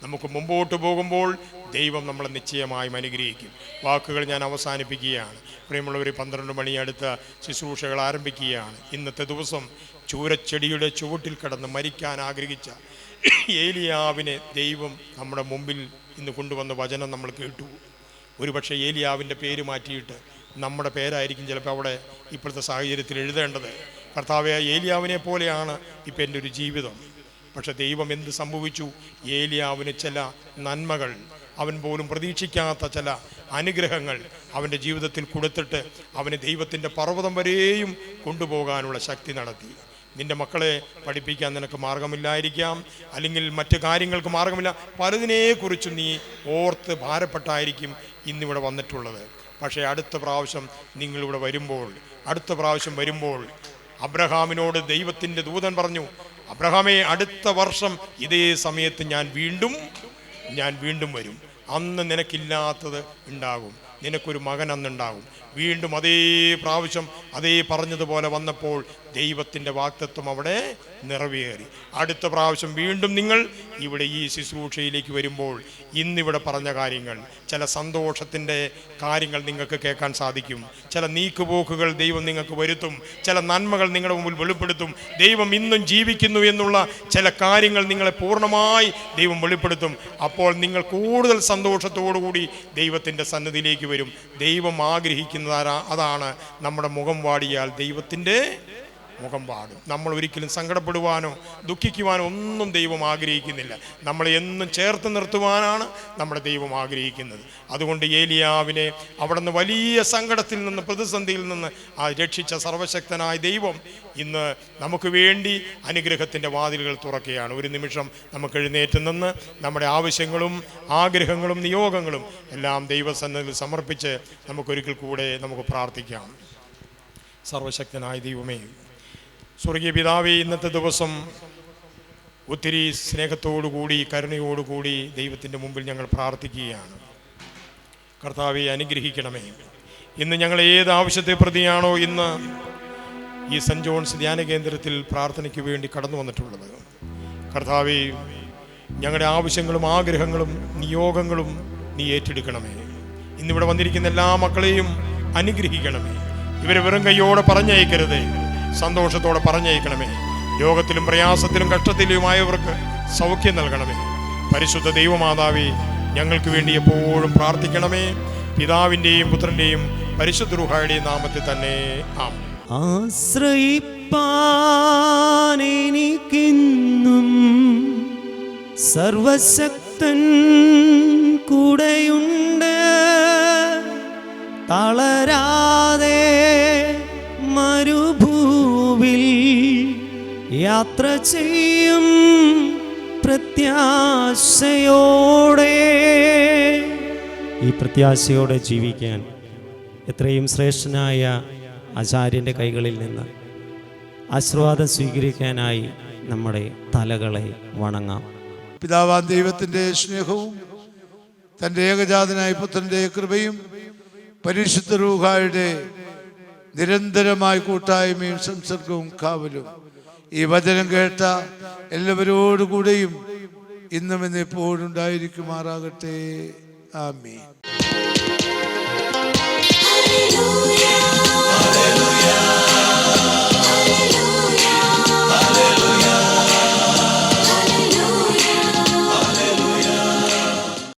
നമുക്ക് മുമ്പോട്ട് പോകുമ്പോൾ ദൈവം നമ്മളെ നിശ്ചയമായും അനുഗ്രഹിക്കും. വാക്കുകൾ ഞാൻ അവസാനിപ്പിക്കുകയാണ്. പ്രിയമുള്ളവർ, 12 മണി അടുത്ത ശുശ്രൂഷകൾ ആരംഭിക്കുകയാണ്. ഇന്നത്തെ ദിവസം ചൂരച്ചെടിയുടെ ചുവട്ടിൽ കിടന്ന് മരിക്കാൻ ആഗ്രഹിച്ച ഏലിയാവിനെ ദൈവം നമ്മുടെ മുമ്പിൽ ഇന്ന് കൊണ്ടുവന്ന വചനം നമ്മൾ കേട്ടു. ഒരുപക്ഷെ ഏലിയാവിൻ്റെ പേര് മാറ്റിയിട്ട് നമ്മുടെ പേരായിരിക്കും ചിലപ്പോൾ അവിടെ ഇപ്പോഴത്തെ സാഹചര്യത്തിൽ എഴുതേണ്ടത്. കർത്താവേ, ഏലിയാവിനെ പോലെയാണ് ഇപ്പം എൻ്റെ ഒരു ജീവിതം. പക്ഷെ ദൈവം എന്ത് സംഭവിച്ചു? ഏലിയാവിന് ചില നന്മകൾ, അവൻ പോലും പ്രതീക്ഷിക്കാത്ത ചില അനുഗ്രഹങ്ങൾ അവൻ്റെ ജീവിതത്തിൽ കൊടുത്തിട്ട് അവന് ദൈവത്തിൻ്റെ പർവ്വതം വരെയും കൊണ്ടുപോകാനുള്ള ശക്തി നടത്തി. നിൻ്റെ മക്കളെ പഠിപ്പിക്കാൻ നിനക്ക് മാർഗമില്ലായിരിക്കാം, അല്ലെങ്കിൽ മറ്റു കാര്യങ്ങൾക്ക് മാർഗമില്ല, പലതിനെക്കുറിച്ചും നീ ഓർത്ത് ഭാരപ്പെട്ടായിരിക്കും ഇന്നിവിടെ വന്നിട്ടുള്ളത്. പക്ഷേ അടുത്ത പ്രാവശ്യം നിങ്ങളിവിടെ വരുമ്പോൾ, അടുത്ത പ്രാവശ്യം വരുമ്പോൾ അബ്രഹാമിനോട് ദൈവത്തിൻ്റെ ദൂതൻ പറഞ്ഞു, അബ്രഹാമേ, അടുത്ത വർഷം ഇതേ സമയത്ത് ഞാൻ വീണ്ടും വരും. അന്ന് നിനക്കില്ലാത്തത് ഉണ്ടാകും, നിനക്കൊരു മകൻ അന്നുണ്ടാകും. വീണ്ടും അതേ പ്രാവശ്യം അതേ പറഞ്ഞതുപോലെ വന്നപ്പോൾ ദൈവത്തിൻ്റെ വാഗ്ദത്വം അവിടെ നിറവേറി. അടുത്ത പ്രാവശ്യം വീണ്ടും നിങ്ങൾ ഇവിടെ ഈ ശുശ്രൂഷയിലേക്ക് വരുമ്പോൾ ഇന്നിവിടെ പറഞ്ഞ കാര്യങ്ങൾ, ചില സന്തോഷത്തിൻ്റെ കാര്യങ്ങൾ നിങ്ങൾക്ക് കേൾക്കാൻ സാധിക്കും. ചില നീക്കുപോക്കുകൾ ദൈവം നിങ്ങൾക്ക് വരുത്തും. ചില നന്മകൾ നിങ്ങളുടെ മുമ്പിൽ വെളിപ്പെടുത്തും. ദൈവം ഇന്നും ജീവിക്കുന്നു എന്നുള്ള ചില കാര്യങ്ങൾ നിങ്ങളെ പൂർണ്ണമായി ദൈവം വെളിപ്പെടുത്തും. അപ്പോൾ നിങ്ങൾ കൂടുതൽ സന്തോഷത്തോടുകൂടി ദൈവത്തിൻ്റെ സന്നിധിയിലേക്ക് വരും. ദൈവം ആഗ്രഹിക്കുന്നത് അതാണ്. നമ്മുടെ മുഖം വാടിയാൽ ദൈവത്തിൻ്റെ മുഖം പാടും. നമ്മൾ ഒരിക്കലും സങ്കടപ്പെടുവാനോ ദുഃഖിക്കുവാനോ ഒന്നും ദൈവം ആഗ്രഹിക്കുന്നില്ല. നമ്മളെ എന്നും ചേർത്ത് നിർത്തുവാനാണ് നമ്മുടെ ദൈവം ആഗ്രഹിക്കുന്നത്. അതുകൊണ്ട് ഏലിയാവിനെ അവിടെ നിന്ന് വലിയ സങ്കടത്തിൽ നിന്ന്, പ്രതിസന്ധിയിൽ നിന്ന് രക്ഷിച്ച സർവശക്തനായ ദൈവം ഇന്ന് നമുക്ക് വേണ്ടി അനുഗ്രഹത്തിൻ്റെ വാതിലുകൾ തുറക്കുകയാണ്. ഒരു നിമിഷം നമുക്ക് എഴുന്നേറ്റ് നിന്ന് നമ്മുടെ ആവശ്യങ്ങളും ആഗ്രഹങ്ങളും നിയോഗങ്ങളും എല്ലാം ദൈവസന്നിധിയിൽ സമർപ്പിച്ച് നമുക്കൊരിക്കൽ കൂടെ നമുക്ക് പ്രാർത്ഥിക്കാം. സർവശക്തനായ ദൈവമേ, സ്വർഗീയ പിതാവേ, ഇന്നത്തെ ദിവസം ഒത്തിരി സ്നേഹത്തോടുകൂടി കരുണയോടുകൂടി ദൈവത്തിൻ്റെ മുമ്പിൽ ഞങ്ങൾ പ്രാർത്ഥിക്കുകയാണ്. കർത്താവെ, അനുഗ്രഹിക്കണമേ. ഇന്ന് ഞങ്ങൾ ഏത് ആവശ്യത്തെ പ്രതിയാണോ ഇന്ന് ഈ സെൻറ്റ് ജോൺസ് ധ്യാന കേന്ദ്രത്തിൽ പ്രാർത്ഥനയ്ക്ക് വേണ്ടി കടന്നു വന്നിട്ടുള്ളത്, കർത്താവെ, ഞങ്ങളുടെ ആവശ്യങ്ങളും ആഗ്രഹങ്ങളും നിയോഗങ്ങളും നീ ഏറ്റെടുക്കണമേ. ഇന്നിവിടെ വന്നിരിക്കുന്ന എല്ലാ മക്കളെയും അനുഗ്രഹിക്കണമേ. ഇവരെ വെറും കൈയോടെ പറഞ്ഞയക്കരുതേ, സന്തോഷത്തോടെ പറഞ്ഞയക്കണമേ. രോഗത്തിലും പ്രയാസത്തിലും കഷ്ടത്തിലുമായവർക്ക് സൗഖ്യം നൽകണമേ. പരിശുദ്ധ ദൈവമാതാവേ, ഞങ്ങൾക്ക് വേണ്ടി എപ്പോഴും പ്രാർത്ഥിക്കണമേ. പിതാവിൻ്റെയും പുത്രൻ്റെയും പരിശുദ്ധ റൂഹായുടെയും നാമത്തിൽ തന്നെ ആമേൻ. ആശ്രയിപ്പാൻ എനിക്കെന്നും സർവശക്തൻ കൂടെയുണ്ട്. തളരാതെ മരുഭൂവിൽ യാത്ര ചെയ്യും പ്രത്യാശയോടെ. ഈ പ്രത്യാശയോടെ ജീവിക്കാൻ എത്രയും ശ്രേഷ്ഠനായ ആചാര്യൻ്റെ കൈകളിൽ നിന്ന് ആശീർവാദം സ്വീകരിക്കാനായി നമ്മുടെ തലകളെ വണങ്ങാം. പിതാവാം ദൈവത്തിൻ്റെ സ്നേഹവും തൻ്റെ ഏകജാതനായ പുത്രൻ്റെ കൃപയും പരിശുദ്ധ റൂഹായുടെ നിരന്തരമായ കൂട്ടായ്മയും സംസർഗവും കാവലും ഈ വചനം കേട്ട എല്ലാവരോടുകൂടെയും ഇന്നും എന്നെപ്പോഴും ഉണ്ടായിരിക്കുമാറാകട്ടെ. ആമേൻ. Hallelujah. Hallelujah.